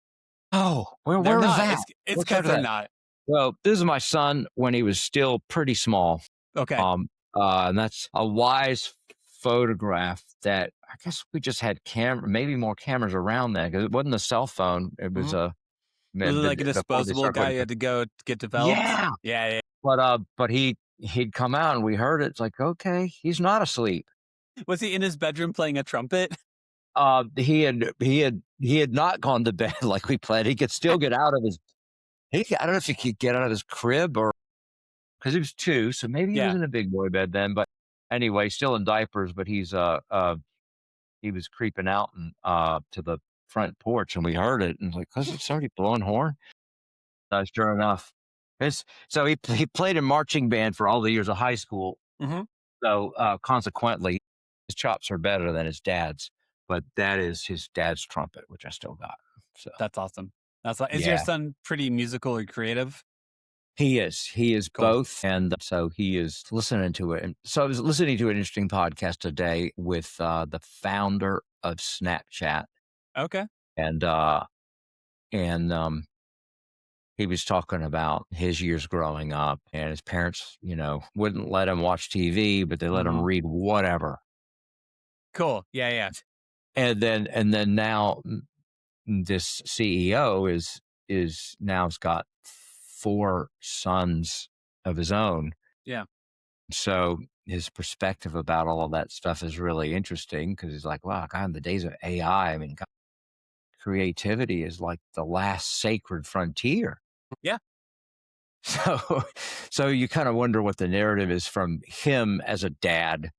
Oh, They're where was not. that? It's What because chapter is they're that? not. Well, this is my son when he was still pretty small. Okay. And that's a wise photograph that I guess we just had maybe more cameras around then because it wasn't a cell phone. It was Mhm. Was it like a before they disposable started guy putting. you had to go to get developed? Yeah, Yeah, yeah. but he'd come out and we heard it. It's like, okay, he's not asleep. Was he in his bedroom playing a trumpet? He had not gone to bed like we planned. He could still get out of his. I don't know if he could get out of his crib or because he was 2, so maybe he was Yeah. in a big boy bed then. But anyway, still in diapers. But he was creeping out and to the front porch, and we heard it, and like, cause it's already blowing horn. Sure enough, so he played in marching band for all the years of high school. Mhm. So consequently, his chops are better than his dad's. But that is his dad's trumpet, which I still got. So That's awesome. Is your yeah, son pretty musical or creative? he is. He is Cool. both, and so he is listening to it. And so I was listening to an interesting podcast today with the founder of Snapchat, Okay. and and he was talking about his years growing up, and his parents, wouldn't let him watch TV, but they let him Mhm. read whatever. Cool. Yeah, yeah. And then now this CEO is now's got 4 sons of his own. Yeah. So his perspective about all of that stuff is really interesting because he's like, wow, God, in the days of AI, I mean, God, creativity is like the last sacred frontier. Yeah. So, so you kind of wonder what the narrative is from him as a dad.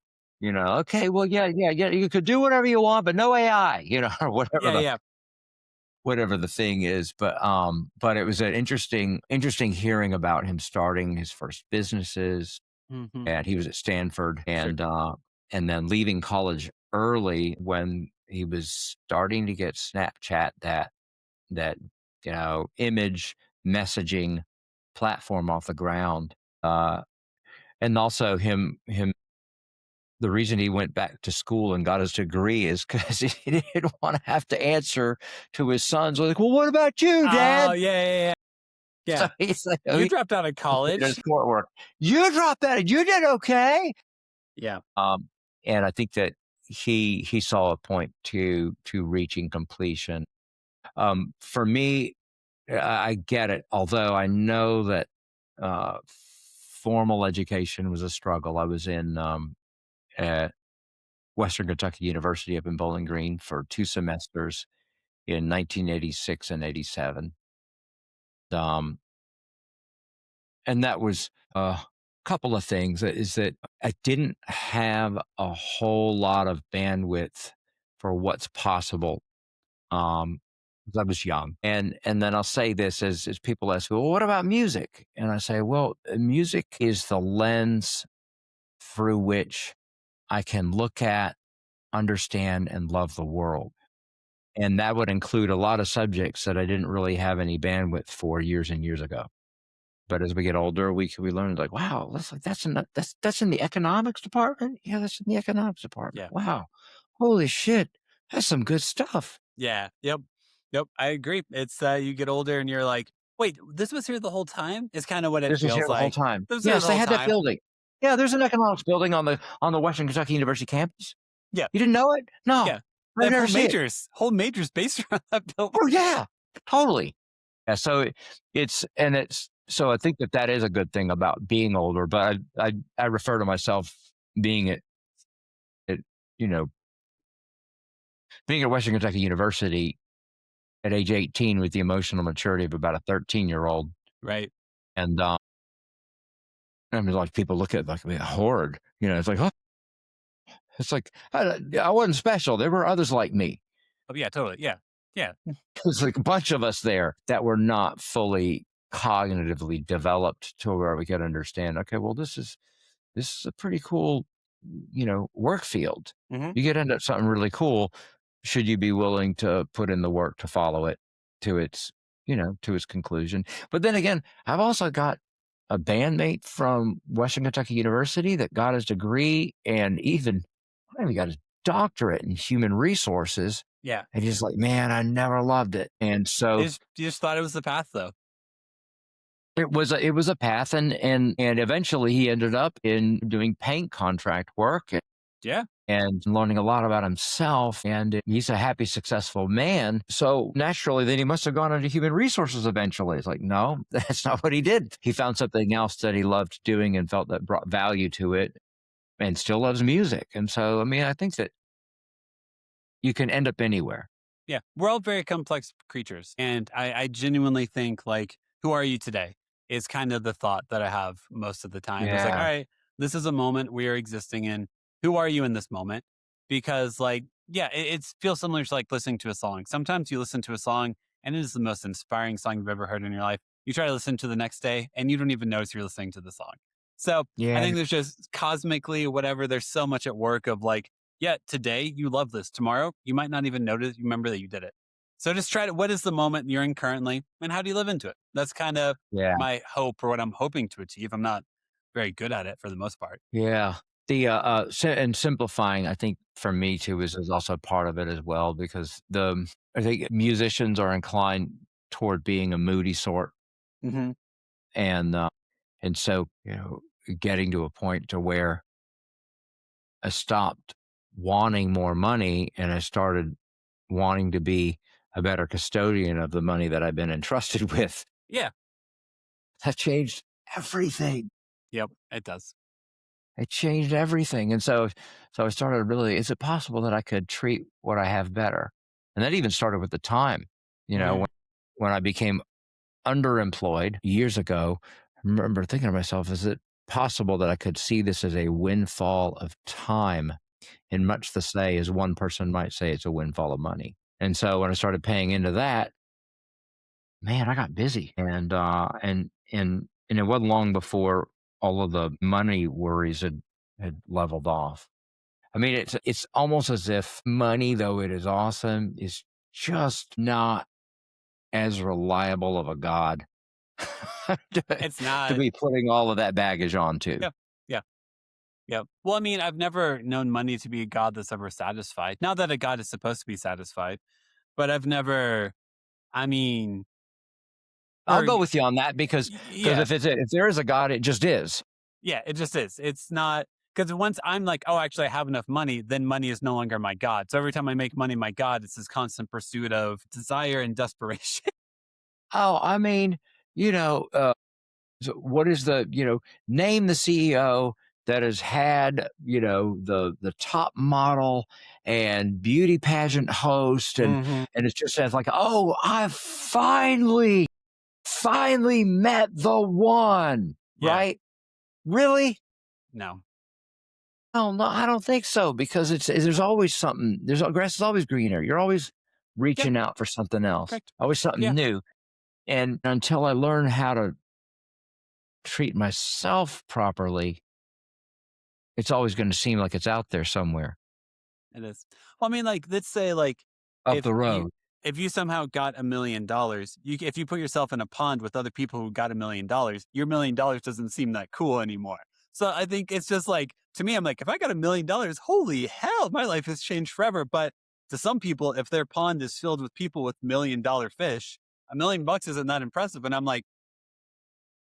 Okay, well, yeah, yeah, yeah, you could do whatever you want, but no AI, or Yeah, yeah. whatever the thing is. But it was an interesting hearing about him starting his first businesses, Hmm. and he was at Stanford, Sure. and then leaving college early when he was starting to get Snapchat, that image messaging platform off the ground. And also him the reason he went back to school and got his degree is because he didn't want to have to answer to his sons like, well, what about you, Oh, dad? yeah, yeah, yeah. So Yeah. he's like, oh, You he dropped out of completed his college. coursework. You dropped out. You did okay. Yeah. Um, and I think that he saw a point to reaching completion. For me, I get it. Although I know that uh, formal education was a struggle. I was in at Western Kentucky University up in Bowling Green for 2 semesters in 1986 and 87. Um, and that was a couple of things. Is that I didn't have a whole lot of bandwidth for what's possible. 'Cause I was young, and then I'll say this as people ask, well, what about music? And I say, well, music is the lens through which I can look at, understand, and love the world. And that would include a lot of subjects that I didn't really have any bandwidth for years and years ago. But as we get older, we learn like, wow, that's in the economics department. Yeah, that's in the economics department. Yeah. Wow, holy shit, that's some good stuff. Yeah. Yep. Yep. I agree. It's you get older and you're like, wait, this was here the whole time? It's kind of what it This was here feels the whole like. time. This was here Yes, the they whole had that time. building. Yeah, there's an economics building on the Western Kentucky University campus. Yeah. You didn't know it? No, Yeah. They I've have never seen it. whole majors based around that building. Oh yeah, totally. Yeah, so it's so I think that is a good thing about being older. But I refer to myself being at you know being at Western Kentucky University at age 18 with the emotional maturity of about a 13-year-old, Right. and I mean, like people look at like me a horde. It's like, oh, it's like I wasn't special. There were others like me. Oh yeah, totally. Yeah. Yeah. There's like a bunch of us there that were not fully cognitively developed to where we could understand. Okay, well, this is a pretty cool, work field. Hmm. You get into something really cool. Should you be willing to put in the work to follow it to its conclusion? But then again, I've also got a bandmate from Western Kentucky University that got his degree and even maybe got his doctorate in human resources. Yeah. And he's like, man, I never loved it. And so You just thought it was the path though. it was a path, and eventually he ended up in doing paint contract work Yeah. and learning a lot about himself. And he's a happy, successful man. So naturally, then he must have gone into human resources eventually. It's like, no, that's not what he did. He found something else that he loved doing and felt that brought value to it, and still loves music. And so, I mean, I think that you can end up anywhere. Yeah. We're all very complex creatures. And I genuinely think like, who are you today? Is kind of the thought that I have most of the time. It's like, all Yeah. right, this is a moment we are existing in. Who are you in this moment? Because like, yeah, it feels similar to like listening to a song. Sometimes you listen to a song and it is the most inspiring song you've ever heard in your life. You try to listen to the next day and you don't even notice you're listening to the song. So I Yeah. think there's just cosmically, whatever, there's so much at work of like, yeah, today you love this. Tomorrow you might not even notice, remember that you did it. So just try to, what is the moment you're in currently and how do you live into it? That's kind of Yeah. my hope or what I'm hoping to achieve. I'm not very good at it for the most part. Yeah. And simplifying, I think for me too, is also part of it as well, because I think musicians are inclined toward being a moody sort. Hmm. And, and so, getting to a point to where I stopped wanting more money and I started wanting to be a better custodian of the money that I've been entrusted with. Yeah. That changed everything. Yep. It does. It changed everything. And so I started really, is it possible that I could treat what I have better? And that even started with the time, Hmm. when I became underemployed years ago, remember thinking to myself, is it possible that I could see this as a windfall of time in much the say as one person might say it's a windfall of money? And so when I started paying into that, man, I got busy, and it wasn't long before all of the money worries had leveled off. I mean, it's almost as if money, though it is awesome, is just not as reliable of a god to, It's to not. be putting all of that baggage onto. Yeah. Yeah. Yeah. Well, I mean, I've never known money to be a god that's ever satisfied. Not that a god is supposed to be satisfied, but I've never, I mean, I'll or go with you on that because yeah, if there is a god, it just is. yeah, it just is. It's not because once I'm like, oh, actually, I have enough money, then money is no longer my god. So every time I make money, my god, it's this constant pursuit of desire and desperation. Oh, I mean, you know, so what is name the CEO that has had, the top model and beauty pageant host Hmm. and it's just says like, "Oh, I finally met the one." Yeah. Right? Really? No. Oh, no, I don't think so because there's always something. Grass is always greener. You're always Yeah. reaching out for something else. Correct. Always something Yeah. new. And until I learn how to treat myself properly, it's always going to seem like it's out there somewhere It is. Well, I mean, like, let's say, like, up if the you road. if you somehow got $1 million, if you put yourself in a pond with other people who got $1 million, your $1 million doesn't seem that cool anymore. So I think it's just like to me, I'm like, if I got $1 million, holy hell, my life has changed forever. But to some people, if their pond is filled with people with $1 million fish, $1 million isn't that impressive. And I'm like,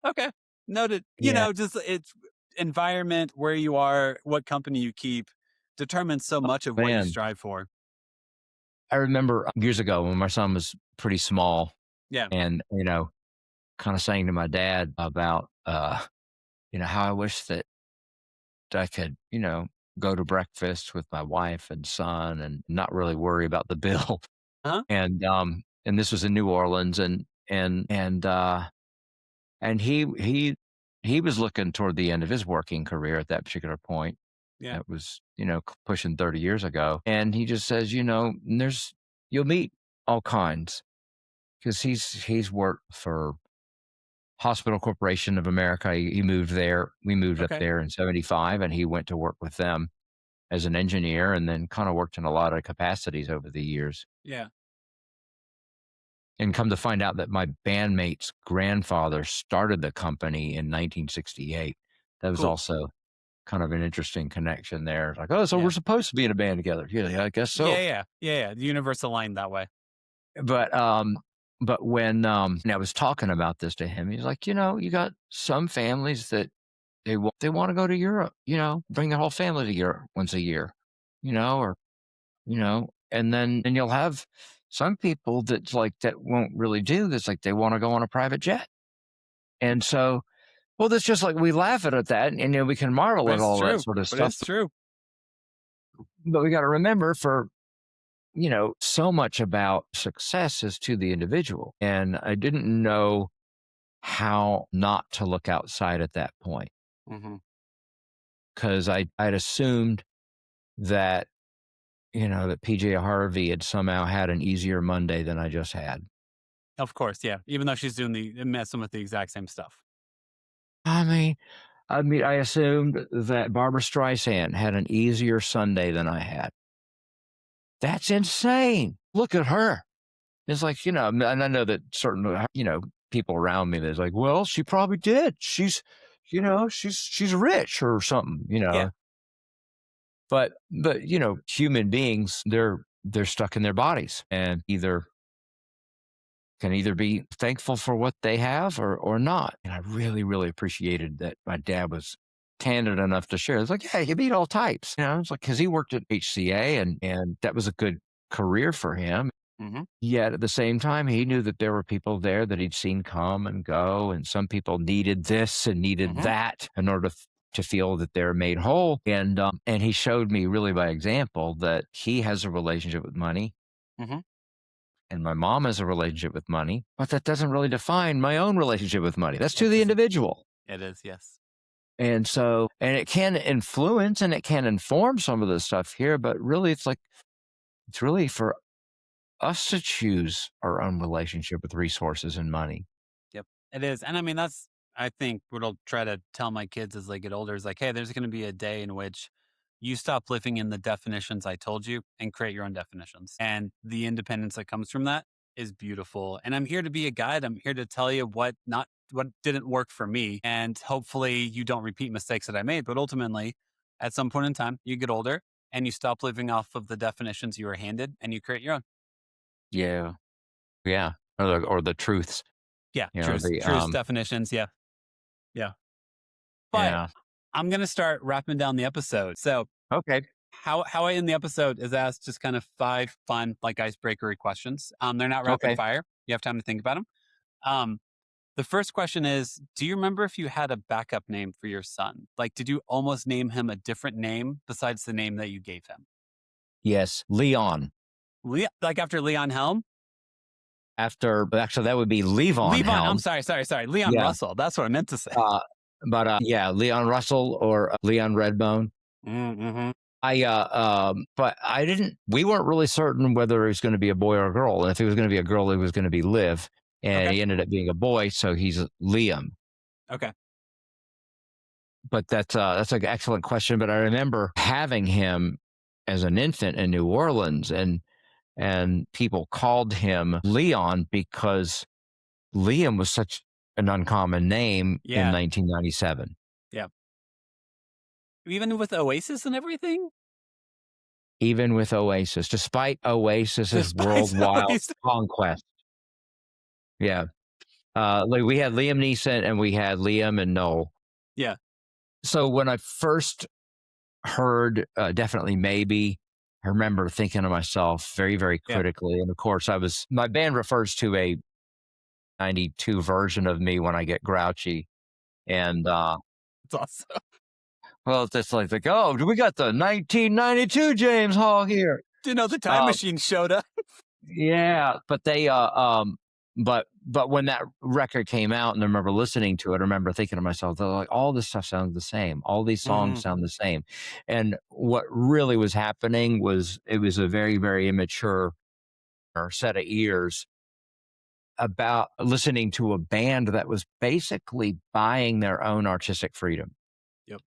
okay, noted. Yeah. Just it's environment, where you are, what company you keep, determines so much of what you Man, strive for. I remember years ago when my son was pretty small Yeah. and, kind of saying to my dad about, how I wish that I could, go to breakfast with my wife and son and not really worry about the bill. Huh? And this was in New Orleans and he was looking toward the end of his working career at that particular point. Yeah. That was, pushing 30 years ago. And he just says, you'll meet all kinds because he's worked for Hospital Corporation of America. He moved there. We moved up Okay. there in 75 and he went to work with them as an engineer and then kind of worked in a lot of capacities over the years. Yeah. And come to find out that my bandmate's grandfather started the company in 1968. That was Cool. also kind of an interesting connection there. Like, oh, so we're Yeah. supposed to be in a band together. Yeah, I guess Yeah. so. Yeah. Yeah. Yeah. The universe aligned that way. But when and I was talking about this to him, he's like, you got some families that they want to go to Europe, bring their whole family to Europe once a year, or and then you'll have some people that's like that won't really do this, like they want to go on a private jet. And so, well, that's just like we laugh at that and we can marvel But at it's all that true. sort of But stuff. it's true. But we got to remember so much about success is to the individual. And I didn't know how not to look outside at that point Hmm. because I'd assumed that, that PJ Harvey had somehow had an easier Monday than I just had. Of course. Yeah. Even though she's doing messing with the exact same stuff. I mean, I assumed that Barbara Streisand had an easier Sunday than I had. That's insane. Look at her. It's like, and I know that certain, people around me that's like, well, she probably did. She's rich or something, Yeah. But human beings, they're stuck in their bodies and can either be thankful for what they have or not. And I really, really appreciated that my dad was candid enough to share. It's like, yeah, you meet all types. It's like because he worked at HCA and that was a good career for him. Hmm. Yet at the same time, he knew that there were people there that he'd seen come and go, and some people needed this and needed Hmm. that in order to feel that they're made whole. And he showed me really by example that he has a relationship with money Hmm. and my mom has a relationship with money, but that doesn't really define my own relationship with money. That's to It the doesn't. individual. It is, yes. And so, and it can influence and it can inform some of the stuff here, but really it's really for us to choose our own relationship with resources and money. Yep, it is. And I mean, that's, I think what I'll try to tell my kids as they get older is like, hey, there's going to be a day in which you stop living in the definitions I told you and create your own definitions. And the independence that comes from that is beautiful. And I'm here to be a guide. I'm here to tell you what didn't work for me. And hopefully you don't repeat mistakes that I made. But ultimately, at some point in time, you get older and you stop living off of the definitions you were handed and you create your own. Yeah. Yeah. Or the truths, Yeah, you know, truest definitions. Yeah. Yeah. But yeah. I'm gonna start wrapping down the episode. So Okay. how I end the episode is ask just kind of 5 fun, like, icebreakery questions. They're not rapid Okay. fire. You have time to think about them. Um, the first question is, do you remember if you had a backup name for your son? Like, did you almost name him a different name besides the name that you gave him? Yes. Leon. Like after Leon Helm? Actually, that would be Levon Levon, I'm Helm. sorry. Leon Yeah. Russell. That's what I meant to say. Uh, but yeah, Leon Russell or Leon Redbone. Mm-hmm. But we weren't really certain whether it was going to be a boy or a girl. And if it was going to be a girl, it was going to be Liv. And Okay. he ended up being a boy. So he's Liam. Okay. But that's an excellent question. But I remember having him as an infant in New Orleans and people called him Leon because Liam was such an uncommon name in Yeah. 1997. Yeah. Even with Oasis and everything? Even with Oasis, despite Oasis's Despite worldwide Oasis. conquest. Yeah. Like we had Liam Neeson and we had Liam and Noel. Yeah. So when I first heard Definitely Maybe, I remember thinking to myself very, very Yeah. critically. And of course, my band refers to a 92 version of me when I get grouchy. And It's awesome. well, it's just like, oh, we got the 1992 James Hall here. Do you know the time Uh, machine showed up? yeah, but but when that record came out and I remember listening to it, I remember thinking to myself, they're like, all this stuff sounds the same. All these songs Mhm. sound the same. And what really was happening was it was a very, very immature or set of ears about listening to a band that was basically buying their own artistic freedom. Yep.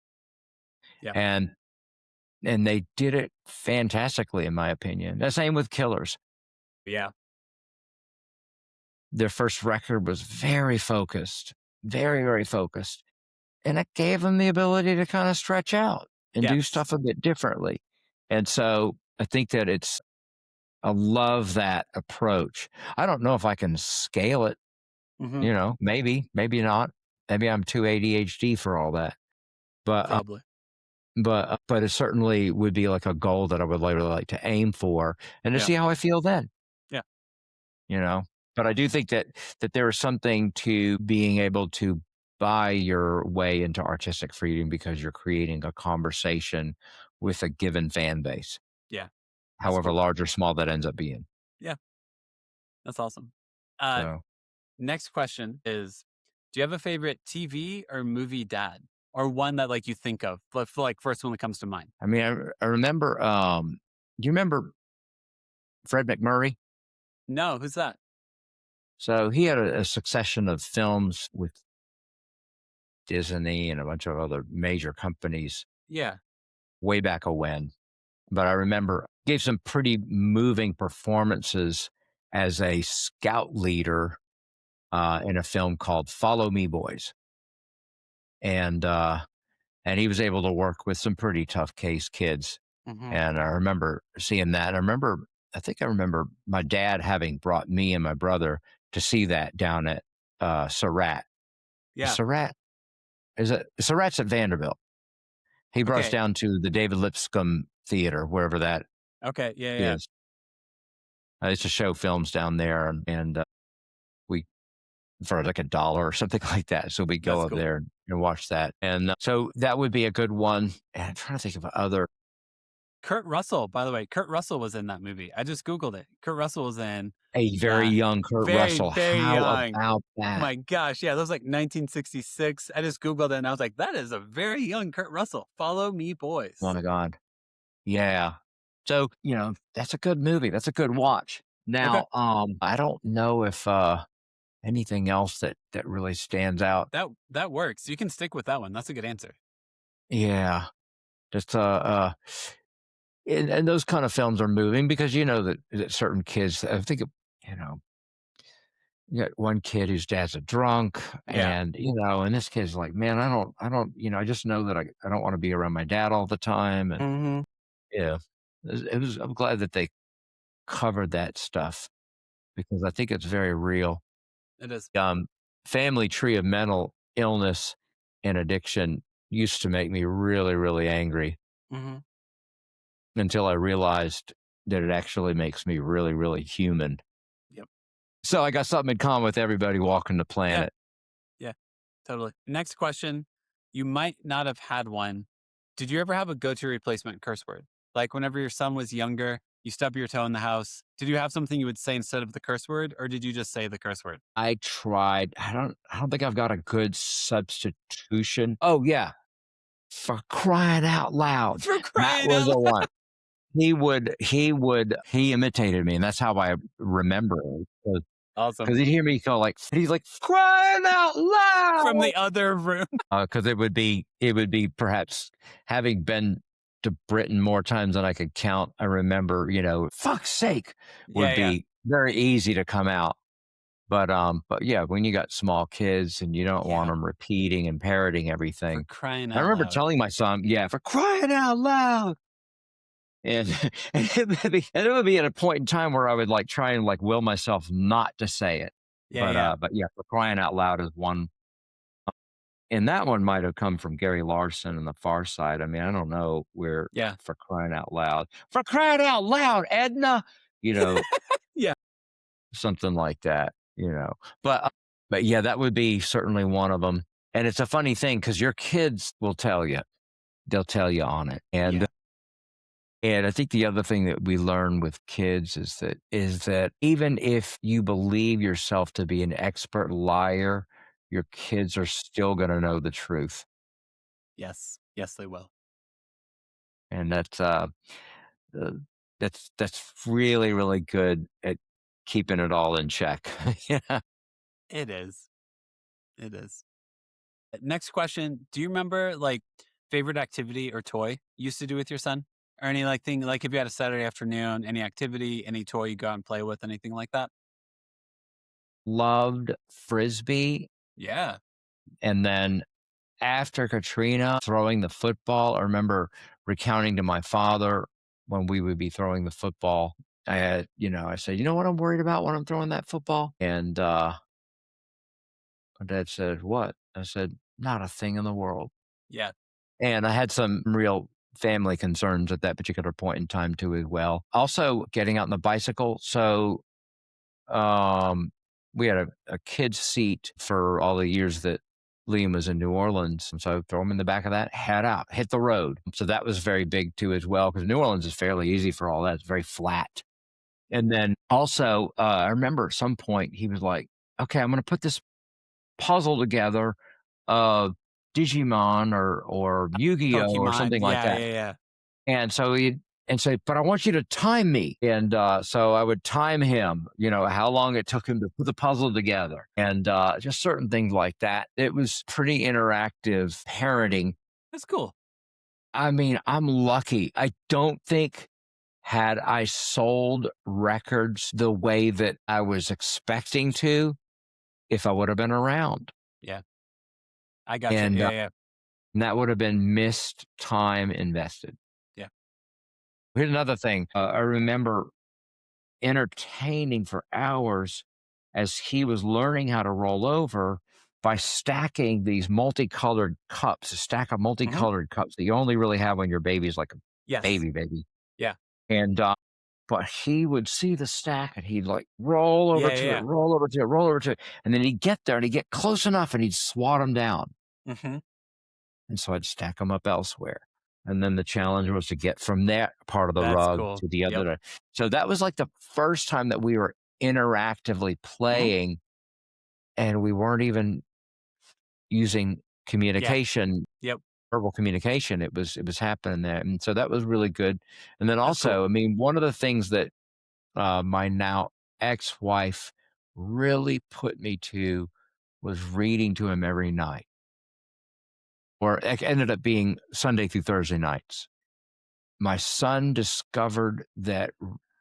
Yeah. And they did it fantastically, in my opinion. The same with Killers. Yeah. Their first record was very focused, very, very focused. And it gave them the ability to kind of stretch out and do Yes. stuff a bit differently. And so I think that I love that approach. I don't know if I can scale it, Mhm. maybe not. Maybe I'm too ADHD for all that. But, Probably. but it certainly would be like a goal that I would really like to aim for and to Yeah. see how I feel then. Yeah. you know but I do think that there is something to being able to buy your way into artistic freedom because you're creating a conversation with a given fan base, Yeah. That's however cool. large or small that ends up being. Yeah. That's awesome. Uh, So next question is, do you have a favorite TV or movie dad? Or one that, like, you think of? Like, first one that comes to mind. I mean, I remember, do you remember Fred McMurray? No, who's that? So he had a succession of films with Disney and a bunch of other major companies Yeah. way back when. But I remember gave some pretty moving performances as a scout leader in a film called Follow Me Boys. And he was able to work with some pretty tough case kids. Mhm. And I remember seeing that. I think I remember my dad having brought me and my brother to see that down at Surratt. Yeah. Surratt? Surratt's at Vanderbilt. He brought us Okay. down to the David Lipscomb Theater, wherever that Okay. Yeah. is. I used to show films down there, and we for like $1 or something like that. So we go That's up cool. there and watch that. And so that would be a good one. And I'm trying to think of other. Kurt Russell, by the way, Kurt Russell was in that movie. I just Googled it. Kurt Russell was in A very that. young Kurt Very, Russell. very How young. about Oh that? my gosh. Yeah, that was like 1966. I just Googled it and I was like, that is a very young Kurt Russell. Follow me, Oh boys. my God. Yeah. So, that's a good movie. That's a good watch. Okay. Now, I don't know if anything else that really stands out. That works. You can stick with that one. That's a good answer. Yeah. Just and those kind of films are moving because you know that certain kids, I think, you know, you got one kid whose dad's a drunk, Yeah. and this kid's like, man, I just know that I don't want to be around my dad all the time, and Hmm. yeah, I'm glad that they covered that stuff because I think it's very real. It is. Um, Family tree of mental illness and addiction used to make me really, really angry Hmm. until I realized that it actually makes me really, really human. Yep. So I got something in common with everybody walking the Yeah. planet. Yeah. Totally. Next question. You might not have had one. Did you ever have a go-to replacement curse word? Like whenever your son was younger, you stub your toe in the house. Did you have something you would say instead of the curse word, or did you just say the curse word? I tried. I don't think I've got a good substitution. Oh yeah, for crying out loud. For That crying was out the loud. one. He imitated me, and that's how I remember it. Awesome. Because he'd hear me go like, and he's like, crying out From loud. the other room. Because it would be perhaps having been to Britain more times than I could count. I remember, fuck's sake would Yeah. Yeah. be very easy to come out. But yeah, when you got small kids and you don't want Yeah. them repeating and parroting For everything. crying I out remember loud. telling my son, yeah, for crying out loud. And, and it would be at a point in time where I would like try and like will myself not to say it. Yeah. But Yeah. uh, but yeah, for crying out loud is one. And that one might have come from Gary Larson and the Far Side. I mean, I don't know where Yeah. for crying out loud. For crying out loud, Edna, you know, Yeah. something like that, you know. But yeah, that would be certainly one of them. And it's a funny thing because your kids will tell you. They'll tell you on it. And Yeah. and I think the other thing that we learn with kids is that even if you believe yourself to be an expert liar, your kids are still going to know the truth. Yes. Yes, they will. And uh, that's really, really good at keeping it all in check. Yeah. It is. It is. Next question. Do you remember like favorite activity or toy you used to do with your son? Or any like thing like if you had a Saturday afternoon, any activity, any toy you go out and play with, anything like that? Loved frisbee. Yeah. And then after Katrina throwing the football, I remember recounting to my father when we would be throwing the football. I said, you know what I'm worried about when I'm throwing that football? And my dad said, what? I said, not a thing in the world. Yeah. And I had some real family concerns at that particular point in time too as well. Also getting out on the bicycle. So um we had a kid's seat for all the years that Liam was in New Orleans. And so throw him in the back of that, head out, hit the road. So that was very big too as well, because New Orleans is fairly easy for all that. It's very flat. And then also I remember at some point he was like, okay, I'm gonna put this puzzle together of Digimon or Yu-Gi-Oh or Pokemon. something like Yeah, that. yeah, yeah. And so he'd and say, but I want you to time me. And so I would time him, how long it took him to put the puzzle together and just certain things like that. It was pretty interactive parenting. That's cool. I mean, I'm lucky. I don't think had I sold records the way that I was expecting to, if I would have been around. Yeah. I got you. And Yeah, yeah. that would have been missed time invested. Yeah. Here's another thing. I remember entertaining for hours as he was learning how to roll over by stacking these multicolored cups, a stack of Mhm. multicolored cups that you only really have when your baby's like a Yes. baby. Yeah. And, but he would see the stack and he'd like roll over Yeah, yeah, to it, yeah. roll over to it, roll over to it. And then he'd get there and he'd get close enough and he'd swat them down. Mhm. And so I'd stack them up elsewhere. And then the challenge was to get from that part of the That's rug cool. to the Yep. other. So that was like the first time that we were interactively Mhm. playing and we weren't even using Yeah. communication, Yep. verbal communication. It was happening there. And so that was really good. And then That's cool. also, I mean, one of the things that my now ex-wife really put me to was reading to him every night, or it ended up being Sunday through Thursday nights. My son discovered that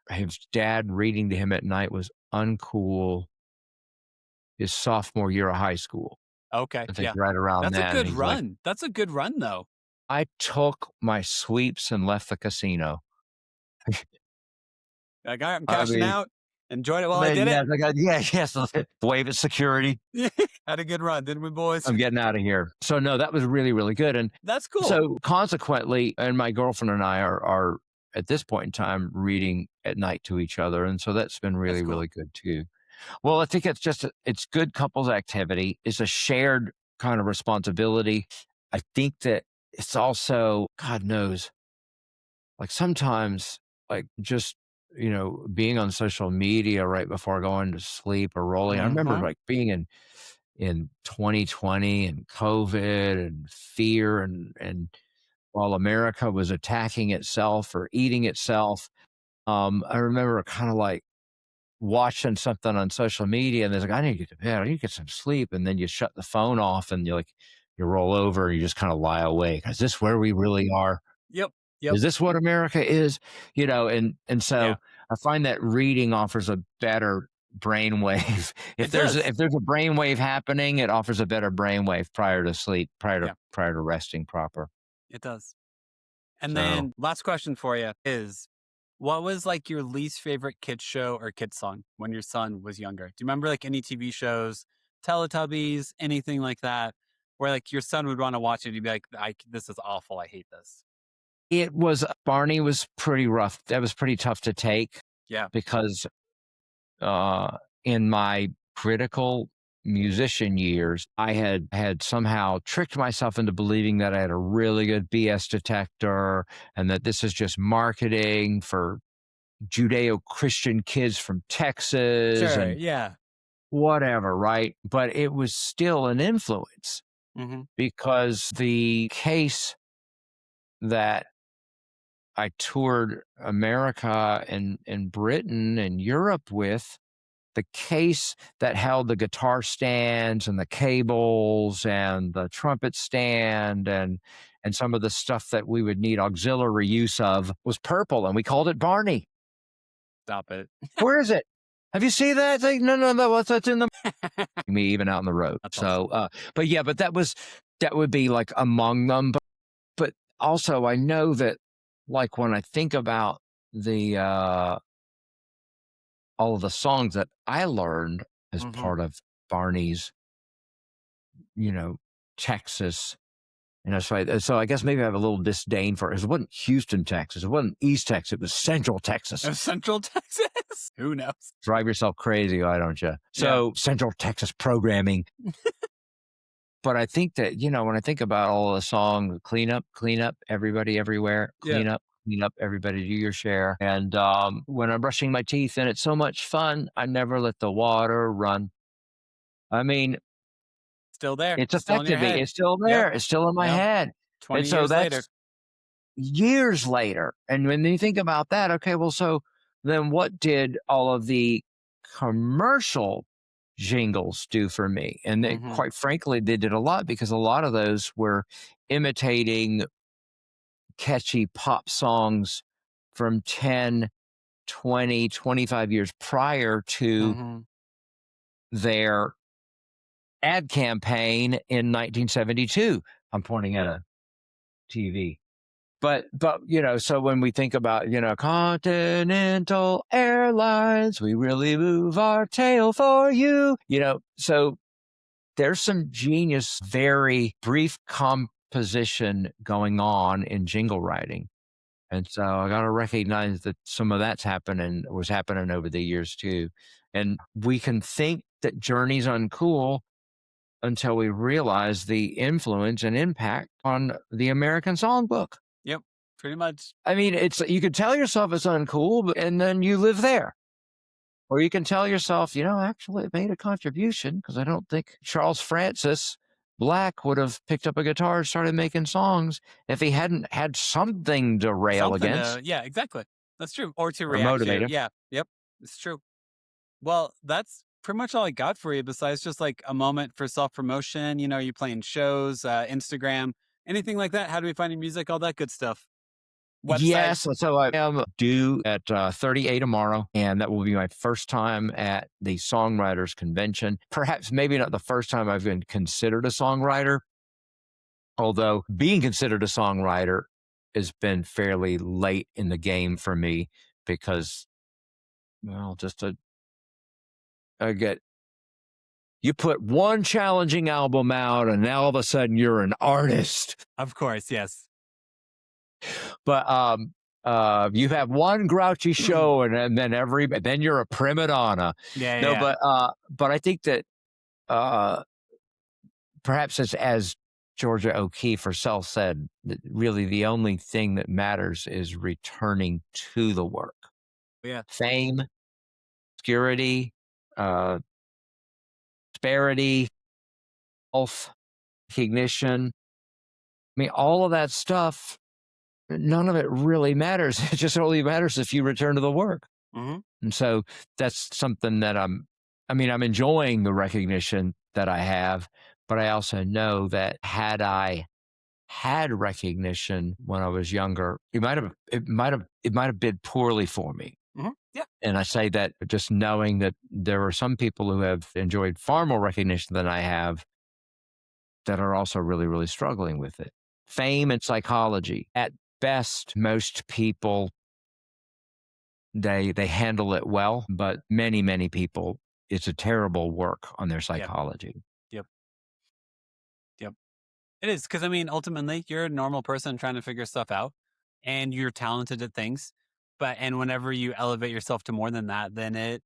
his dad reading to him at night was uncool his sophomore year of high school. Okay. I think Yeah. right around That's a that. And good he's like, run. That's a good run, though. I took my sweeps and left the casino. Like, all right, I'm I cashing mean, out. Enjoyed it while I man, did it. yes, yes, wave at security. Had a good run, didn't we, boys? I'm getting out of here. So no, that was really, really good. And That's cool. so consequently, and my girlfriend and I are at this point in time reading at night to each other. And so that's been That's really, cool. really good too. Well, I think it's just, it's good couples activity. It's a shared kind of responsibility. I think that it's also, God knows, like sometimes, like just, being on social media right before going to sleep or rolling. I remember Mhm. like being in 2020 and COVID and fear and while America was attacking itself or eating itself, I remember kind of like watching something on social media and there's like, I need to get to bed. I need to get some sleep. And then you shut the phone off and you roll over and you just kind of lie awake. Is this where we really are? Yep. Yep. Is this what America is? And Yeah. so I find that reading offers a better brainwave. It does. If there's a brainwave happening, it offers a better brainwave prior to sleep, Yeah, prior to resting proper. it does. And So then last question for you is, what was like your least favorite kids show or kids song when your son was younger? Do you remember like any TV shows, Teletubbies, anything like that, where like your son would want to watch it? You'd be like, this is awful. I hate this. Barney was pretty rough. That was pretty tough to take Yeah. because in my critical musician years, I had somehow tricked myself into believing that I had a really good BS detector and that this is just marketing for Judeo-Christian kids from Texas Sure. and Yeah. whatever, right? But it was still an influence Hmm. because the case that I toured America and Britain and Europe with, the case that held the guitar stands and the cables and the trumpet stand and some of the stuff that we would need auxiliary use of was purple, and we called it Barney. Stop it. Where is it? Have you seen that? It's like, no, no, no. That's in the me even out on the road. That's So, awesome. but yeah, but that would be like among them. But also, I know that like when I think about the all of the songs that I learned as Hmm. part of Barney's, you know, Texas. So I guess maybe I have a little disdain for it. It wasn't Houston, Texas. It wasn't East Texas. It was Central Texas. Central Texas. Who knows? Drive yourself crazy, why don't you? Yeah. So Central Texas programming. But I think that, when I think about all of the songs, clean up, everybody everywhere, Yeah. clean up, everybody do your share. And when I'm brushing my teeth and it's so much fun, I never let the water run. I mean, Still there. it's Still in your affected me. head. It's still Yep. there. It's still in my Yep. head. 20 And so years later. that's years later. And when you think about that, okay, well, so then what did all of the commercial jingles do for me? And they, Hmm. quite frankly, they did a lot because a lot of those were imitating catchy pop songs from 10, 20, 25 years prior to Hmm. their ad campaign in 1972. I'm pointing at a TV. But so when we think about, Continental Airlines, we really move our tail for you, so there's some genius, very brief composition going on in jingle writing. And so I got to recognize that some of that's was happening over the years too. And we can think that Journey's uncool until we realize the influence and impact on the American songbook. Yep. pretty much. I mean, you could tell yourself it's uncool, and then you live there. Or you can tell yourself, actually it made a contribution, because I don't think Charles Francis Black would have picked up a guitar and started making songs if he hadn't had something to rail Something against to, yeah, exactly. That's true. Or to or react motivate to. him. Yeah. Yep. It's true. Well, that's pretty much all I got for you besides just like a moment for self promotion. You playing shows, Instagram, anything like that. How do we find your music? All that good stuff. Website. Yes, so I am due at 30A tomorrow, and that will be my first time at the Songwriters Convention. Perhaps maybe not the first time I've been considered a songwriter, although being considered a songwriter has been fairly late in the game for me because, well, you put one challenging album out and now all of a sudden you're an artist. Of course. Yes. But you have one grouchy show and then you're a prima donna. Yeah. No, Yeah. but I think that perhaps as Georgia O'Keeffe herself said, that really the only thing that matters is returning to the work. Yeah. Fame, obscurity, disparity, health, recognition. I mean, all of that stuff, none of it really matters. It just only matters if you return to the work. Mm-hmm. And so that's something that I'm enjoying the recognition that I have, but I also know that had I had recognition when I was younger, it might have been poorly for me. Mm-hmm. Yeah. And I say that just knowing that there are some people who have enjoyed far more recognition than I have that are also really, really struggling with it. Fame and psychology. At best, most people, they handle it well, but many, many people, it's a terrible work on their psychology. Yep. Yep. It is. Because, ultimately, you're a normal person trying to figure stuff out and you're talented at things. And whenever you elevate yourself to more than that, then I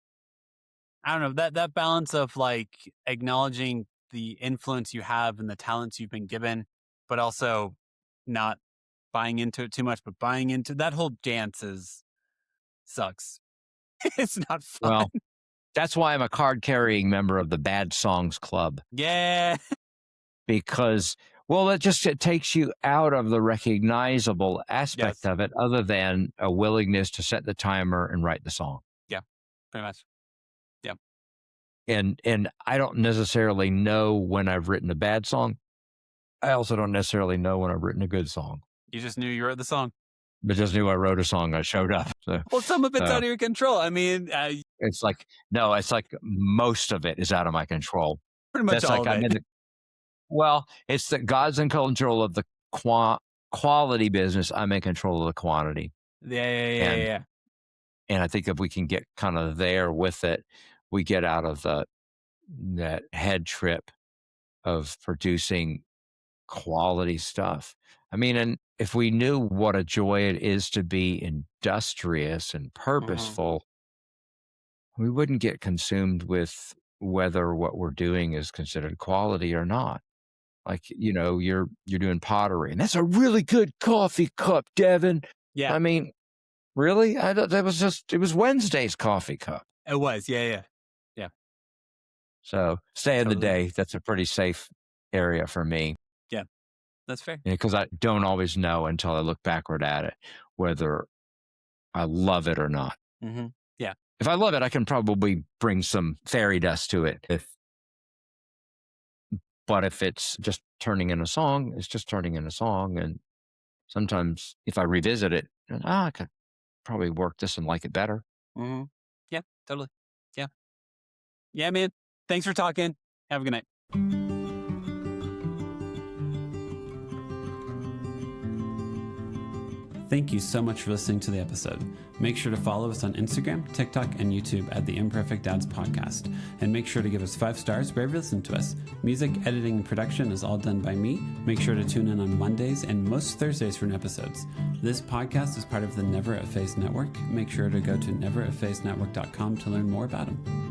don't know, that balance of like acknowledging the influence you have and the talents you've been given, but also not buying into it too much, but buying into that whole dance sucks. It's not fun. Well, that's why I'm a card-carrying member of the Bad Songs Club. Yeah. Because, well, it takes you out of the recognizable aspect of it, other than a willingness to set the timer and write the song. Yeah, pretty much. Yeah. And I don't necessarily know when I've written a bad song. I also don't necessarily know when I've written a good song. You just knew you wrote the song. But just knew I wrote a song. I showed up. So, well, some of it's out of your control. It's like most of it is out of my control. Pretty much all of it. It's that God's in control of the quality business. I'm in control of the quantity. Yeah. And I think if we can get kind of there with it, we get out of that head trip of producing quality stuff. And if we knew what a joy it is to be industrious and purposeful, we wouldn't get consumed with whether what we're doing is considered quality or not. Like, you're doing pottery, and that's a really good coffee cup, Devin. Yeah. Really? I thought it was Wednesday's coffee cup. It was. Yeah. So stay in the day. That's a pretty safe area for me. Yeah, that's fair. Because I don't always know until I look backward at it, whether I love it or not. Mm-hmm. Yeah. If I love it, I can probably bring some fairy dust to it. But if it's just turning in a song, it's just turning in a song. And sometimes if I revisit it, I could probably work this and like it better. Mm-hmm. Yeah, totally. Yeah. Yeah, man. Thanks for talking. Have a good night. Thank you so much for listening to the episode. Make sure to follow us on Instagram, TikTok, and YouTube at the Imperfect Dads Podcast. And make sure to give us 5 stars wherever you listen to us. Music, editing, and production is all done by me. Make sure to tune in on Mondays and most Thursdays for new episodes. This podcast is part of the Never a Phase Network. Make sure to go to neveraphasenetwork.com to learn more about them.